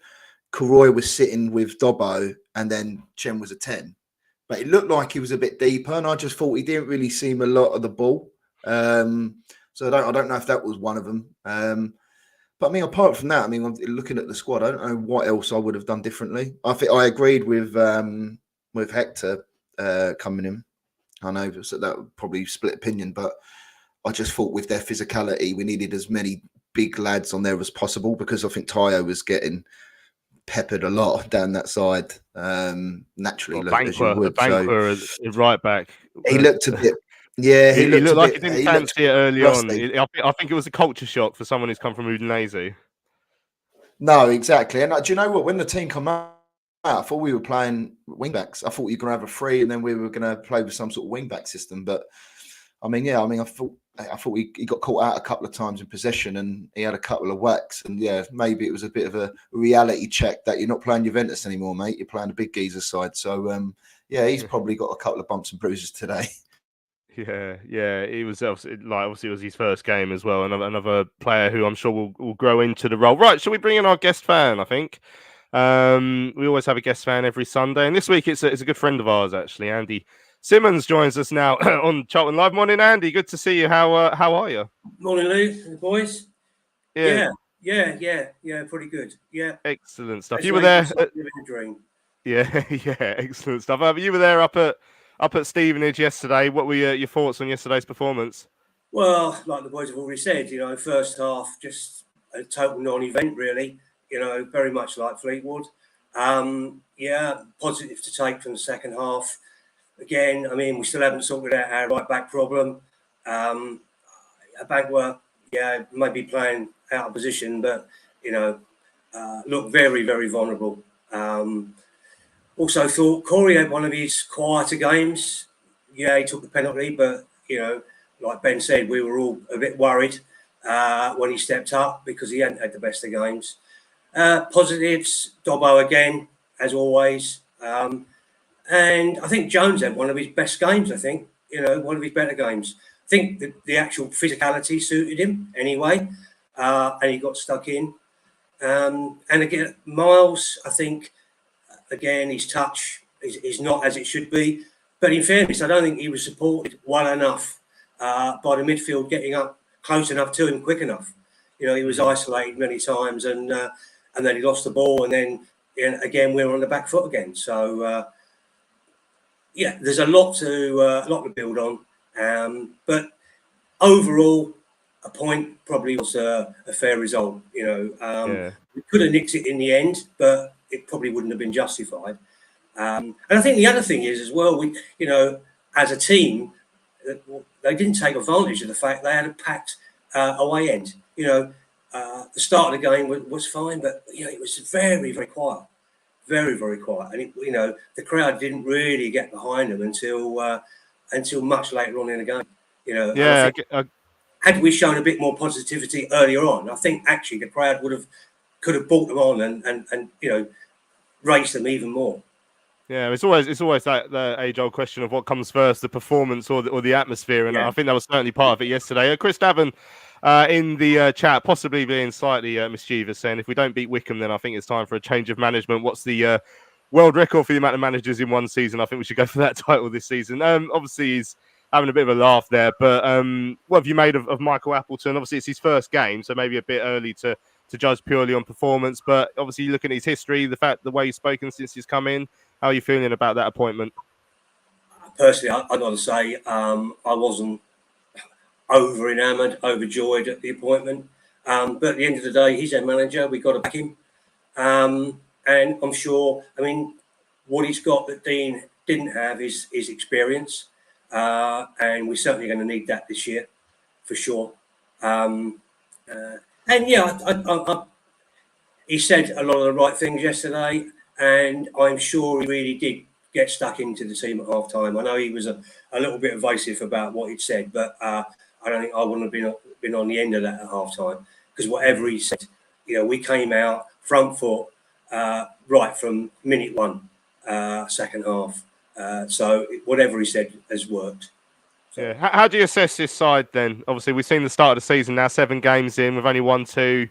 Karoy was sitting with Dobbo and then Jem was a 10. But it looked like he was a bit deeper, and I just thought he didn't really seem a lot of the ball. So I don't know if that was one of them. But I mean, apart from that, I mean, looking at the squad, I don't know what else I would have done differently. I think I agreed with Hector coming in. I know that would probably split opinion, but I just thought with their physicality, we needed as many big lads on there as possible, because I think Tayo was getting peppered a lot down that side naturally. Banquer is right back. He looked a bit. Yeah, he looked like he didn't fancy it early on. I think it was a culture shock for someone who's come from Udinese. No, exactly. And do you know what? When the team come out, I thought we were playing wing backs. I thought you were going to have a 3, and then we were going to play with some sort of wing back system. But I thought he got caught out a couple of times in possession, and he had a couple of whacks. And yeah, maybe it was a bit of a reality check that you're not playing Juventus anymore, mate. You're playing the big geezer side. So yeah, he's probably got a couple of bumps and bruises today. Yeah, it was obviously it was his first game as well. Another player who I'm sure will grow into the role. Right, shall we bring in our guest fan? I think we always have a guest fan every Sunday, and this week it's a good friend of ours actually. Andy Symonds joins us now on Charlton Live. Morning, Andy. Good to see you. How are you? Morning, Lou. Boys. Yeah, pretty good. Yeah, excellent stuff. You were there. Living a dream. Yeah, excellent stuff. You were there up at Stevenage yesterday. What were your thoughts on yesterday's performance? Well, like the boys have already said, you know, first half just a total non-event, really. You know, very much like Fleetwood. Positive to take from the second half. Again, I mean, we still haven't sorted out our right back problem. Banquer, maybe playing out of position, but you know, looked very, very vulnerable. Also thought Corey had one of his quieter games. Yeah, he took the penalty, but, you know, like Ben said, we were all a bit worried when he stepped up because he hadn't had the best of games. Positives, Dobbo again, as always. And I think Jones had one of his best games, one of his better games. I think the actual physicality suited him anyway, and he got stuck in. And again, Miles, I think, again, his touch is not as it should be. But in fairness, I don't think he was supported well enough by the midfield getting up close enough to him quick enough. You know, he was isolated many times, and then he lost the ball, and then again we were on the back foot again. So yeah, there's a lot to build on, but overall, a point probably was a fair result. You know, we could have nicked it in the end, but it probably wouldn't have been justified. And I think the other thing is as well, we, you know, as a team, they didn't take advantage of the fact they had a packed away end. You know, the start of the game was fine, but you know it was very, very quiet, very, very quiet, and you know the crowd didn't really get behind them until much later on in the game. You know, yeah. Had we shown a bit more positivity earlier on, I think actually the crowd could have brought them on and you know raised them even more. Yeah, it's always that the age-old question of what comes first, the performance or the atmosphere, and I think that was certainly part of it yesterday. Chris Davin in the chat, possibly being slightly mischievous, saying if we don't beat Wickham, then I think it's time for a change of management. What's the world record for the amount of managers in one season? I think we should go for that title this season. Obviously, he's having a bit of a laugh there, but what have you made of Michael Appleton? Obviously, it's his first game, so maybe a bit early to judge purely on performance, but obviously looking at his history, the way he's spoken since he's come in, how are you feeling about that appointment? Personally, I've got to say I wasn't overjoyed at the appointment. But at the end of the day, he's our manager. We've got to back him. And I'm sure, I mean, what he's got that Dean didn't have is experience. And we're certainly going to need that this year, for sure. And yeah, he said a lot of the right things yesterday. And I'm sure he really did get stuck into the team at half time. I know he was a little bit evasive about what he'd said, but I don't think I wouldn't have been on the end of that at half time, because whatever he said, you know, we came out front foot right from minute one, second half. So whatever he said has worked. So. Yeah. How do you assess this side then? Obviously, we've seen the start of the season now, 7 games in, we've only won 2.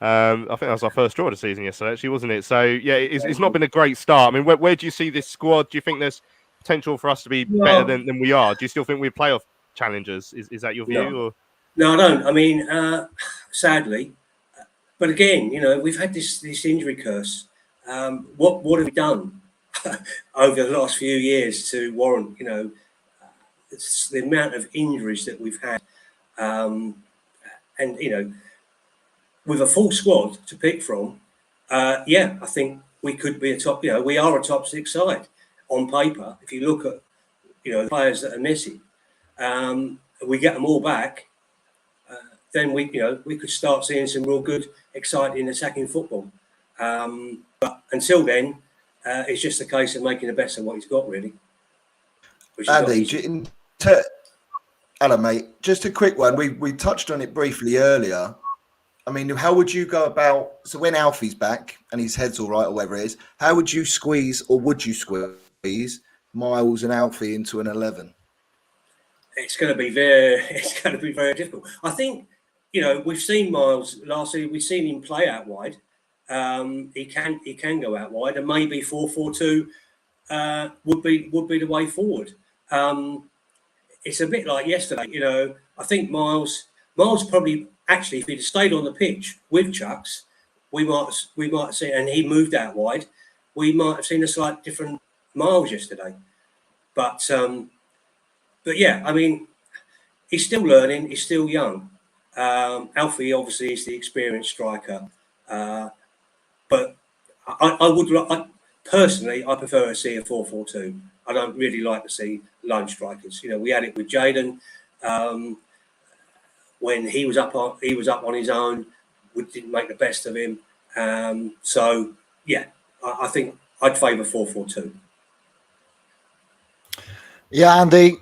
I think that was our first draw of the season yesterday, actually, wasn't it? So, yeah, it's not been a great start. I mean, where do you see this squad? Do you think there's potential for us to be better than we are? Do you still think we're playoff challengers? Is that your view? No. Or? No, I don't. I mean, sadly. But again, you know, we've had this injury curse. What have we done over the last few years to warrant, you know, it's the amount of injuries that we've had. And, you know, with a full squad to pick from, yeah, I think we could be we are a top 6 side on paper. If you look at, you know, the players that are missing, we get them all back, then we could start seeing some real good, exciting, attacking football. But until then, it's just a case of making the best of what he's got, really. Andy, hello, mate. Just a quick one. We touched on it briefly earlier. I mean, how would you go about, so when Alfie's back and his head's all right or whatever it is, how would you squeeze, or would you squeeze Miles and Alfie into an 11? It's going to be very difficult. I think, you know, we've seen Miles last season. We've seen him play out wide. He can go out wide, and maybe 4-4-2 would be the way forward. It's a bit like yesterday, you know. I think Miles probably, actually, if he'd stayed on the pitch with Chucks, we might see, and he moved out wide, we might have seen a slight different Miles yesterday. But yeah, I mean, he's still learning. He's still young. Alfie obviously is the experienced striker, but I personally prefer to see a 4-4-2. I don't really like to see lone strikers. You know, we had it with Jaden. When he was up on his own, we didn't make the best of him. So yeah, I think I'd favour 4-4-2. Yeah, Andy.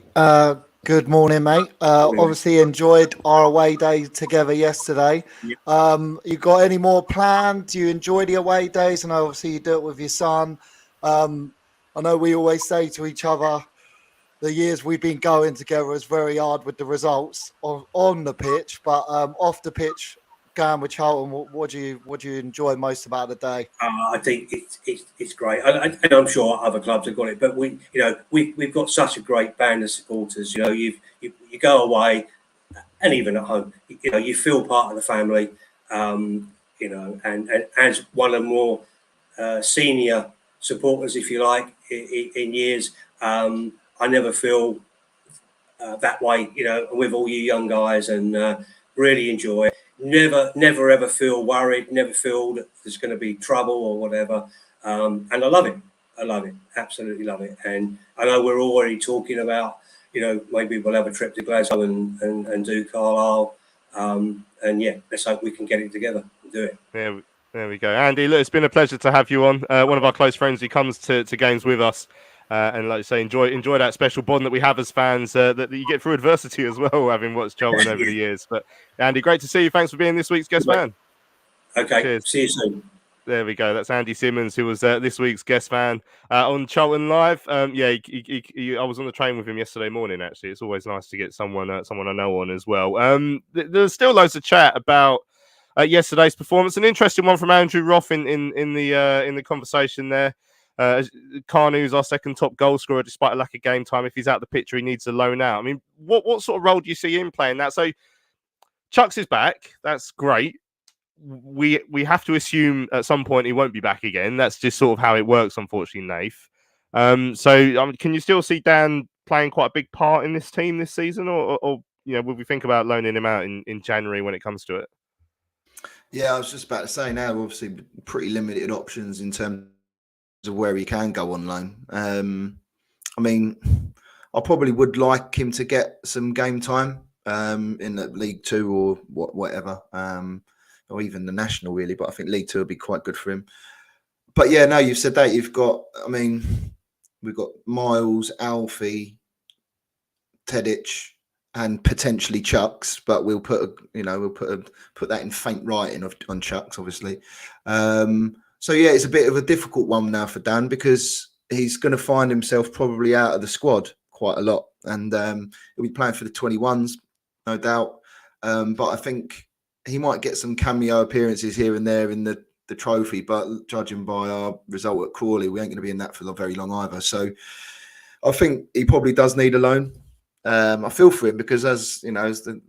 Good morning, mate. Obviously enjoyed our away day together yesterday. Yeah. You got any more planned? Do you enjoy the away days? And obviously you do it with your son. I know we always say to each other, the years we've been going together is very hard with the results on the pitch, but off the pitch, going with Charlton, what do you enjoy most about the day? I think it's great, and I'm sure other clubs have got it. But we've got such a great band of supporters. You go away, and even at home, you feel part of the family. And as one of the more senior supporters, if you like, in years, I never feel that way. With all you young guys, and really enjoy it. Never ever feel worried. Never feel that there's going to be trouble or whatever. And I love it. Absolutely love it. And I know we're already talking about, maybe we'll have a trip to Glasgow and do Carlisle. And yeah, let's hope we can get it together and do it. There we go. Andy, look, it's been a pleasure to have you on. One of our close friends who comes to games with us. And like I say, enjoy that special bond that we have as fans that you get through adversity as well, having watched Charlton over the years. But Andy, great to see you. Thanks for being this week's guest fan. Okay, cheers. See you soon. There we go. That's Andy Symonds, who was this week's guest fan on Charlton Live. I was on the train with him yesterday morning. Actually, it's always nice to get someone I know on as well. There's still loads of chat about yesterday's performance. An interesting one from Andrew Roth in the conversation there. Carnew's our second top goal scorer despite a lack of game time. If he's out the picture, he needs a loan out. I mean, what sort of role do you see him playing that? So Chucks is back. That's great. We have to assume at some point he won't be back again. That's just sort of how it works, unfortunately, Nath. Can you still see Dan playing quite a big part in this team this season, or will we think about loaning him out in January when it comes to it? Yeah, I was just about to say now, obviously, pretty limited options in terms of where he can go on loan. I mean, I probably would like him to get some game time in the League Two or whatever, or even the National, really. But I think League Two would be quite good for him. But yeah, no, you've said that. We've got Miles, Alfie, Tedic, and potentially Chucks, but we'll put that in faint writing on Chucks, obviously. So yeah, it's a bit of a difficult one now for Dan because he's going to find himself probably out of the squad quite a lot, and he'll be playing for the 21s, no doubt. But I think he might get some cameo appearances here and there in the trophy, but judging by our result at Crawley, we ain't going to be in that for very long either. So I think he probably does need a loan. I feel for him because, as the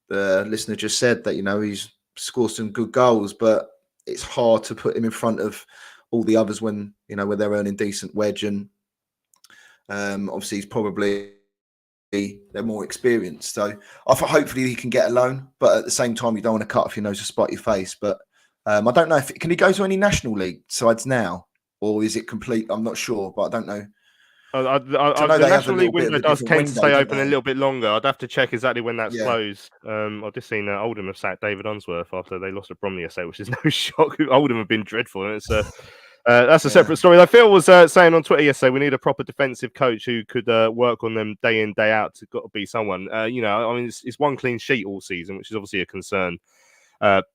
listener just said, that he's scored some good goals, but it's hard to put him in front of all the others when they're earning decent wedge, and obviously he's probably they're more experienced. So hopefully he can get a loan, but at the same time you don't want to cut off your nose to spite your face. But I don't know can he go to any National League sides now, or is it complete? I'm not sure, but I don't know. The National League window does tend to stay open a little bit longer. I'd have to check exactly when that's closed. I've just seen Oldham have sacked David Unsworth after they lost to Bromley yesterday, which is no shock. Oldham have been dreadful, and that's a separate story. Like Phil was saying on Twitter yesterday, we need a proper defensive coach who could work on them day in, day out. It's got to be someone. It's one clean sheet all season, which is obviously a concern,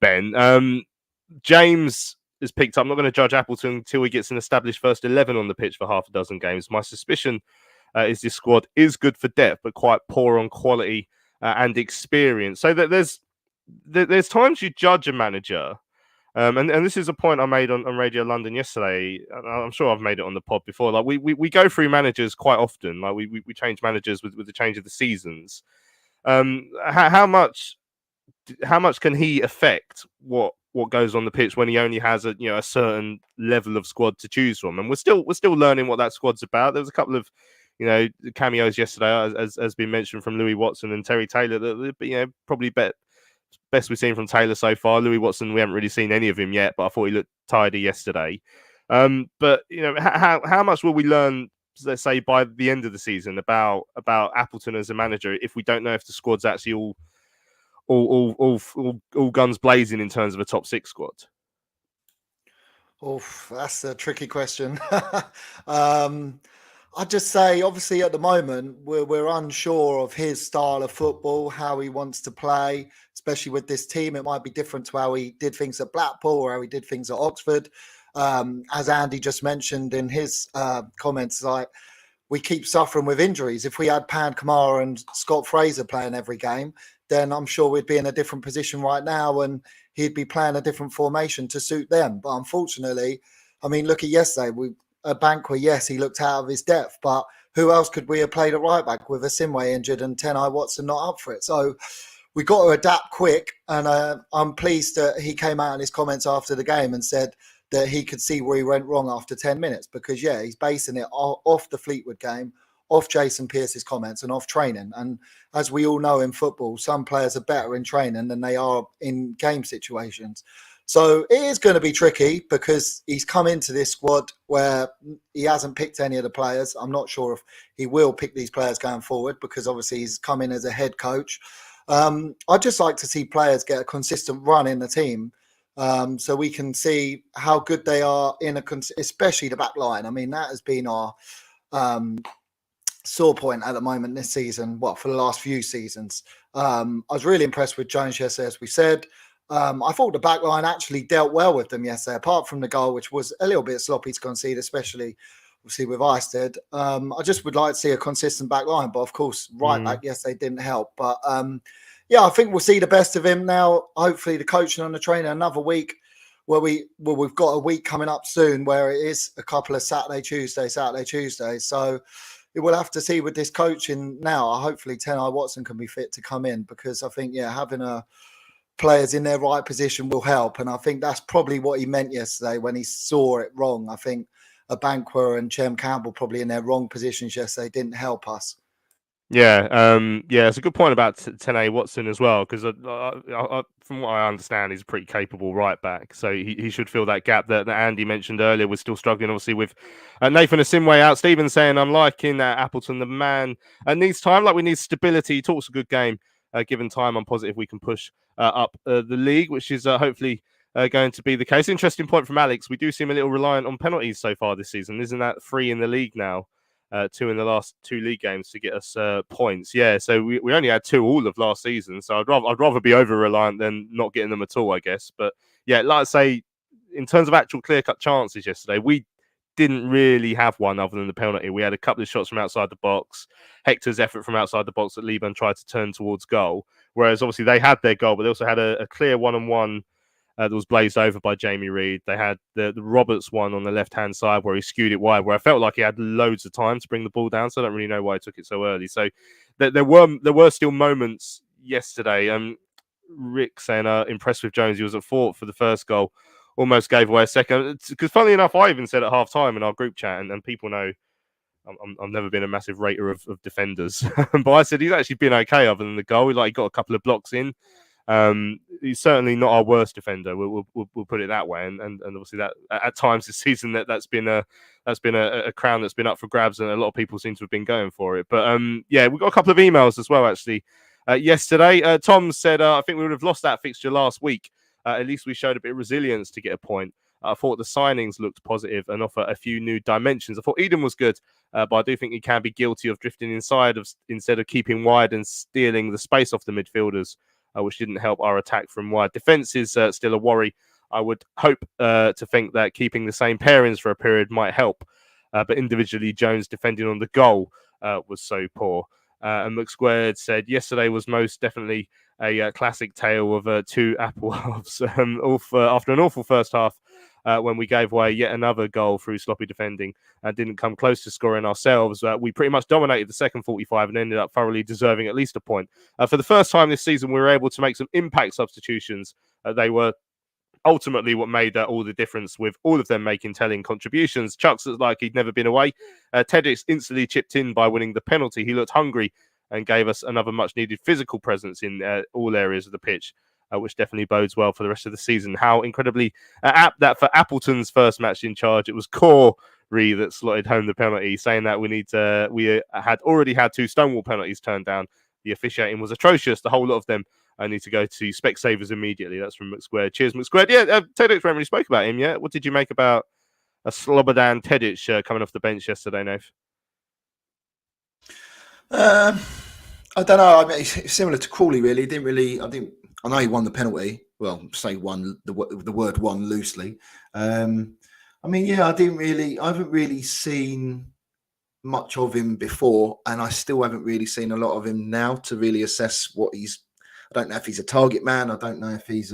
Ben. James is picked up. I'm not going to judge Appleton until he gets an established first 11 on the pitch for half a dozen games. My suspicion is this squad is good for depth, but quite poor on quality and experience. So that there's times you judge a manager, and this is a point I made on Radio London yesterday. I'm sure I've made it on the pod before. Like we go through managers quite often. Like we change managers with the change of the seasons. How much can he affect what goes on the pitch when he only has a certain level of squad to choose from? And we're still learning what that squad's about. There was a couple of cameos yesterday, as has been mentioned, from Louis Watson and Terry Taylor. That probably best we've seen from Taylor so far. Louis Watson, we haven't really seen any of him yet, but I thought he looked tidy yesterday. But how much will we learn, let's say, by the end of the season about Appleton as a manager if we don't know if the squad's actually all guns blazing in terms of a top six squad? Oh, that's a tricky question. I'd just say, obviously, at the moment, we're unsure of his style of football, how he wants to play, especially with this team. It might be different to how he did things at Blackpool or how he did things at Oxford. As Andy just mentioned in his comments, like we keep suffering with injuries. If we had Pan Kamara and Scott Fraser playing every game, then I'm sure we'd be in a different position right now and he'd be playing a different formation to suit them. But unfortunately, I mean, look at yesterday. Banquer, yes, he looked out of his depth, but who else could we have played at right back with Asimwe injured and Tenai Watson not up for it? So we got to adapt quick. And I'm pleased that he came out in his comments after the game and said that he could see where he went wrong after 10 minutes because, yeah, he's basing it off the Fleetwood game, off Jason Pearce's comments and off training. And as we all know in football, some players are better in training than they are in game situations. So it is going to be tricky because he's come into this squad where he hasn't picked any of the players. I'm not sure if he will pick these players going forward because obviously he's come in as a head coach. I'd just like to see players get a consistent run in the team so we can see how good they are especially the back line. I mean, that has been our sore point at the moment this season, for the last few seasons. I was really impressed with Jones yesterday, as we said. I thought the back line actually dealt well with them yesterday, apart from the goal, which was a little bit sloppy to concede, especially obviously with Eisted. I just would like to see a consistent back line, but of course, right back yesterday didn't help. But yeah, I think we'll see the best of him now. Hopefully, the coaching and the training another week where we've got a week coming up soon where it is a couple of Saturday, Tuesday. So we'll have to see with this coaching now. Hopefully, Tenai Watson can be fit to come in because I think, having players in their right position will help. And I think that's probably what he meant yesterday when he saw it wrong. I think a Banquer and Chem Campbell probably in their wrong positions yesterday didn't help us. Yeah, it's a good point about Tenai Watson as well, because from what I understand, he's a pretty capable right back, so he should fill that gap that Andy mentioned earlier. We're still struggling, obviously, with Nathan Asimwe out. Stephen saying, I'm liking Appleton, the man needs time, like we need stability. He talks a good game. Given time, I'm positive we can push up the league, which is hopefully going to be the case. Interesting point from Alex. We do seem a little reliant on penalties so far this season. Isn't that 3 in the league now? 2 in the last 2 league games to get us points. Yeah, so we only had 2 all of last season. So I'd rather be over reliant than not getting them at all, I guess. But yeah, like I say, in terms of actual clear cut chances yesterday, we didn't really have one other than the penalty. We had a couple of shots from outside the box. Hector's effort from outside the box that Liban tried to turn towards goal. Whereas obviously they had their goal, but they also had a clear 1-on-1 that was blazed over by Jamie Reid. They had the Roberts one on the left-hand side where he skewed it wide, where I felt like he had loads of time to bring the ball down, so I don't really know why he took it so early. So there were still moments yesterday. Rick saying, impressed with Jones. He was at fault for the first goal. Almost gave away a second. Because funnily enough, I even said at half-time in our group chat, and people know I've never been a massive rater of defenders. But I said he's actually been okay other than the goal. He got a couple of blocks in. He's certainly not our worst defender. We'll put it that way, and obviously that at times this season that's been a crown that's been up for grabs, and a lot of people seem to have been going for it. But we've got a couple of emails as well actually. Yesterday, Tom said, I think we would have lost that fixture last week. At least we showed a bit of resilience to get a point. I thought the signings looked positive and offer a few new dimensions. I thought Eden was good, but I do think he can be guilty of drifting inside instead of keeping wide and stealing the space off the midfielders, which didn't help our attack from wide. Defence is still a worry. I would hope to think that keeping the same pairings for a period might help. But individually, Jones defending on the goal was so poor. And McSquared said, yesterday was most definitely a classic tale of 2 apple halves after an awful first half when we gave away yet another goal through sloppy defending and didn't come close to scoring ourselves. We pretty much dominated the second 45 and ended up thoroughly deserving at least a point. For the first time this season, we were able to make some impact substitutions. They were ultimately what made all the difference, with all of them making telling contributions. Chucks looked like he'd never been away. Tedic instantly chipped in by winning the penalty. He looked hungry and gave us another much-needed physical presence in all areas of the pitch, which definitely bodes well for the rest of the season. How incredibly apt that for Appleton's first match in charge, it was Corey that slotted home the penalty, saying that we had already had 2 Stonewall penalties turned down. The officiating was atrocious, the whole lot of them. I need to go to Specsavers immediately. That's from McSquared. Cheers, McSquared. Yeah, Tedic, we spoke about him yet. What did you make about a Slobodan Tedic coming off the bench yesterday, Nath? I don't know. I mean, it's similar to Crawley, really. I know he won the penalty. Well, say won, the word won loosely. I haven't really seen much of him before, and I still haven't really seen a lot of him now to really assess what he's. I don't know if he's a target man. I don't know if he's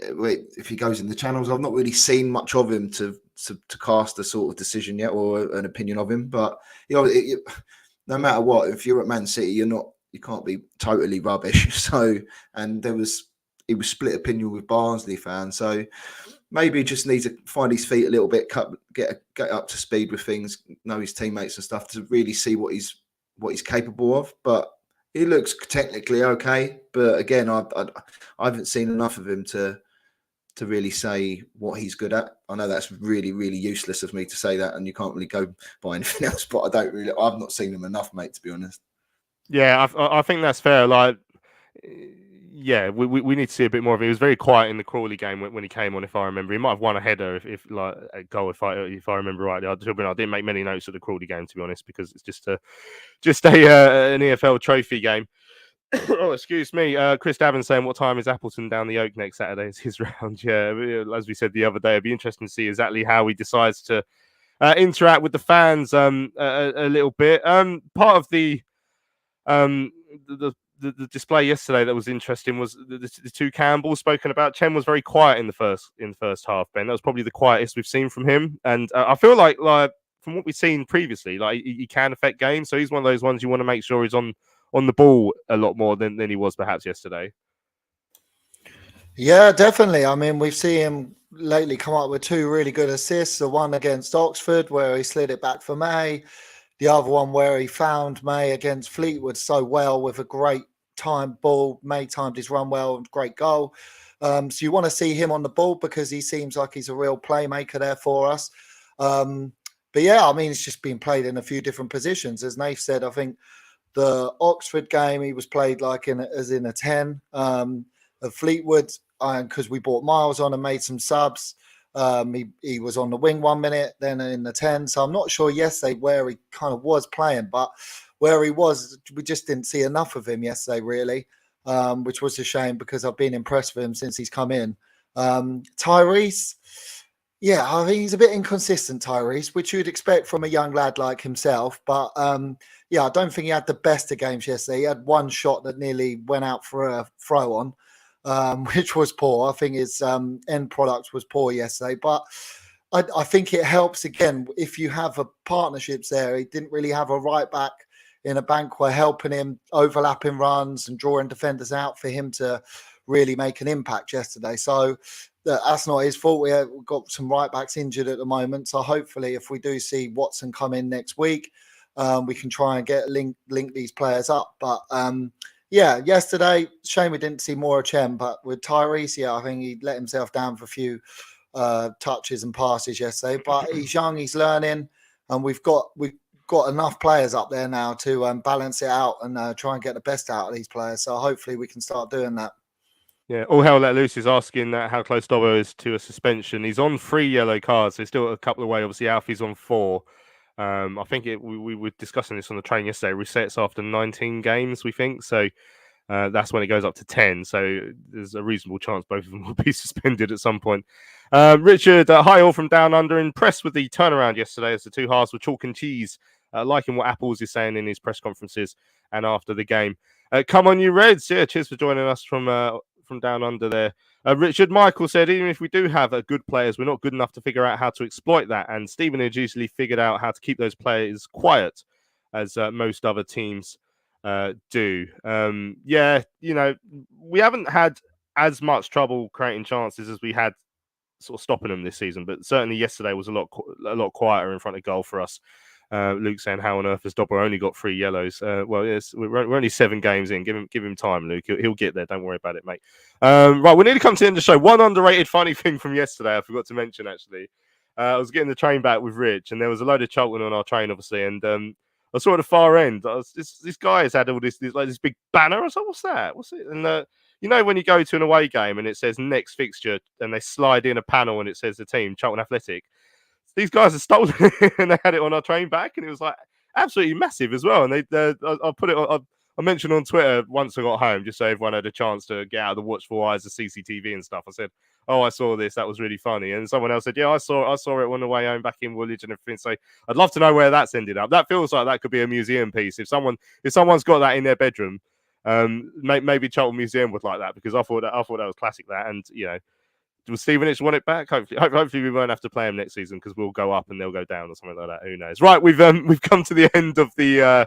if he goes in the channels. I've not really seen much of him to cast a sort of decision yet or an opinion of him. But no matter what, if you're at Man City, you can't be totally rubbish. So, and he was split opinion with Barnsley fans. So maybe he just needs to find his feet a little bit, get up to speed with things, know his teammates and stuff to really see what he's capable of. But he looks technically okay. But again, I haven't seen enough of him to really say what he's good at. I know that's really, really useless of me to say that, and you can't really go by anything else. But I've not seen him enough, mate, to be honest. Yeah, I think that's fair. Like, yeah, we need to see a bit more of it. He was very quiet in the Crawley game when he came on, if I remember. He might have won a header if like a goal if I remember rightly. I didn't make many notes of the Crawley game, to be honest, because it's just an EFL trophy game. Oh, excuse me. Chris Davin saying, what time is Appleton down the Oak next Saturday? It's his round. Yeah, as we said the other day, it'd be interesting to see exactly how he decides to interact with the fans a little bit. Part of the display yesterday that was interesting was the two Campbells spoken about. Chen was very quiet in the first half, Ben. That was probably the quietest we've seen from him, and I feel like from what we've seen previously, like he can affect games. So he's one of those ones you want to make sure he's on the ball a lot more than he was perhaps yesterday. Yeah, definitely. I mean, we've seen him lately come up with two really good assists. The one against Oxford where he slid it back for May. The other one where he found May against Fleetwood so well with a great timed ball. May timed his run well, great goal. So you want to see him on the ball because he seems like he's a real playmaker there for us. But yeah, I mean, it's just been played in a few different positions. As Nath said, I think the Oxford game, he was played like as in a 10. At Fleetwood, because we brought Miles on and made some subs. He was on the wing 1 minute, then in the 10. So I'm not sure yesterday where he kind of was playing, but where he was, we just didn't see enough of him yesterday, really, which was a shame because I've been impressed with him since he's come in. Tyrese, yeah, I think he's a bit inconsistent, Tyrese, which you'd expect from a young lad like himself. But yeah, I don't think he had the best of games yesterday. He had one shot that nearly went out for a throw on. Which was poor. I think his end product was poor yesterday. But I think it helps, again, if you have partnerships there. He didn't really have a right back in a Banquer helping him, overlapping runs and drawing defenders out for him to really make an impact yesterday. So that's not his fault. We've got some right backs injured at the moment. So hopefully if we do see Watson come in next week, we can try and link these players up. But yeah, yesterday, shame we didn't see more of Chen, but with Tyrese, yeah, I think he let himself down for a few touches and passes yesterday. But he's young, he's learning, and we've got enough players up there now to balance it out and try and get the best out of these players. So hopefully we can start doing that. Yeah, All Hell Let Loose is asking how close Dobbo is to a suspension. He's on 3 yellow cards, so he's still a couple away. Obviously, Alfie's on 4. I think we were discussing this on the train yesterday. Resets after 19 games, we think. So that's when it goes up to 10. So there's a reasonable chance both of them will be suspended at some point. Richard, hi all from Down Under. Impressed with the turnaround yesterday as the two halves were chalk and cheese. Liking what Apples is saying in his press conferences and after the game. Come on, you Reds. Yeah, cheers for joining us from Down Under there. Richard Michael said, even if we do have good players, we're not good enough to figure out how to exploit that. And Stevenage usually figured out how to keep those players quiet, as most other teams do. Yeah, we haven't had as much trouble creating chances as we had sort of stopping them this season. But certainly yesterday was a lot quieter in front of goal for us. Luke saying, how on earth has Dobber only got 3 yellows? Well, yes, we're only 7 games in. Give him time, Luke. He'll get there. Don't worry about it, mate. Right, we need to come to the end of the show. One underrated funny thing from yesterday I forgot to mention, actually. I was getting the train back with Rich, and there was a load of Charlton on our train, obviously, and I saw at the far end, this guy has had all this big banner. I was like, what's that? What's it? And when you go to an away game and it says next fixture, and they slide in a panel and it says the team, Charlton Athletic. These guys have stolen it and they had it on our train back, and it was like absolutely massive as well. And I put it on, I mentioned on Twitter once I got home, just so everyone had a chance to get out of the watchful eyes of CCTV and stuff. I said, "Oh, I saw this. That was really funny." And someone else said, "Yeah, I saw it on the way home back in Woolwich and everything." So I'd love to know where that's ended up. That feels like that could be a museum piece. If someone's got that in their bedroom, maybe Charlton Museum would like that, because I thought that was classic. That, and will Stevenage want it back? Hopefully we won't have to play them next season, because we'll go up and they'll go down or something like that. Who knows? Right, we've come to the end of the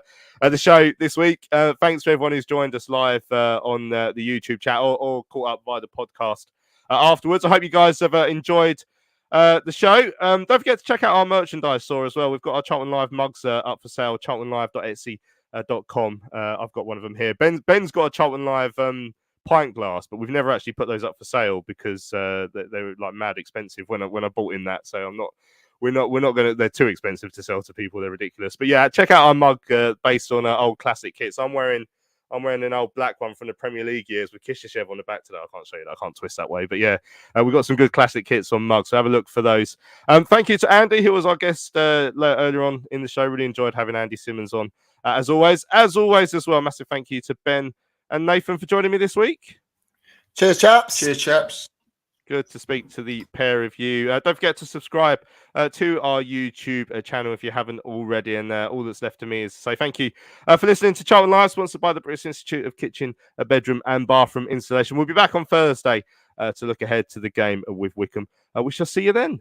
show this week. Thanks to everyone who's joined us live on the YouTube chat or caught up via the podcast afterwards. I hope you guys have enjoyed the show. Don't forget to check out our merchandise store as well. We've got our Charlton Live mugs up for sale, charltonlive.etsy.com. I've got one of them here. Ben's got a Charlton Live pint glass, but we've never actually put those up for sale because they were like mad expensive when I bought in that. So we're not gonna. They're too expensive to sell to people. They're ridiculous. But yeah, check out our mug based on old classic kits. I'm wearing an old black one from the Premier League years with Kishashev on the back today. I can't show you that. I can't twist that way. But yeah, we've got some good classic kits on mugs. So have a look for those. Thank you to Andy, who was our guest earlier on in the show. Really enjoyed having Andy Symonds on. As always as well, massive thank you to Ben and Nathan for joining me this week. Cheers, chaps. Cheers, chaps. Good to speak to the pair of you. Don't forget to subscribe to our YouTube channel if you haven't already. And all that's left to me is to say thank you for listening to Charlton Live, sponsored by the British Institute of Kitchen, Bedroom and Bathroom Installation. We'll be back on Thursday to look ahead to the game with Wycombe. We shall see you then.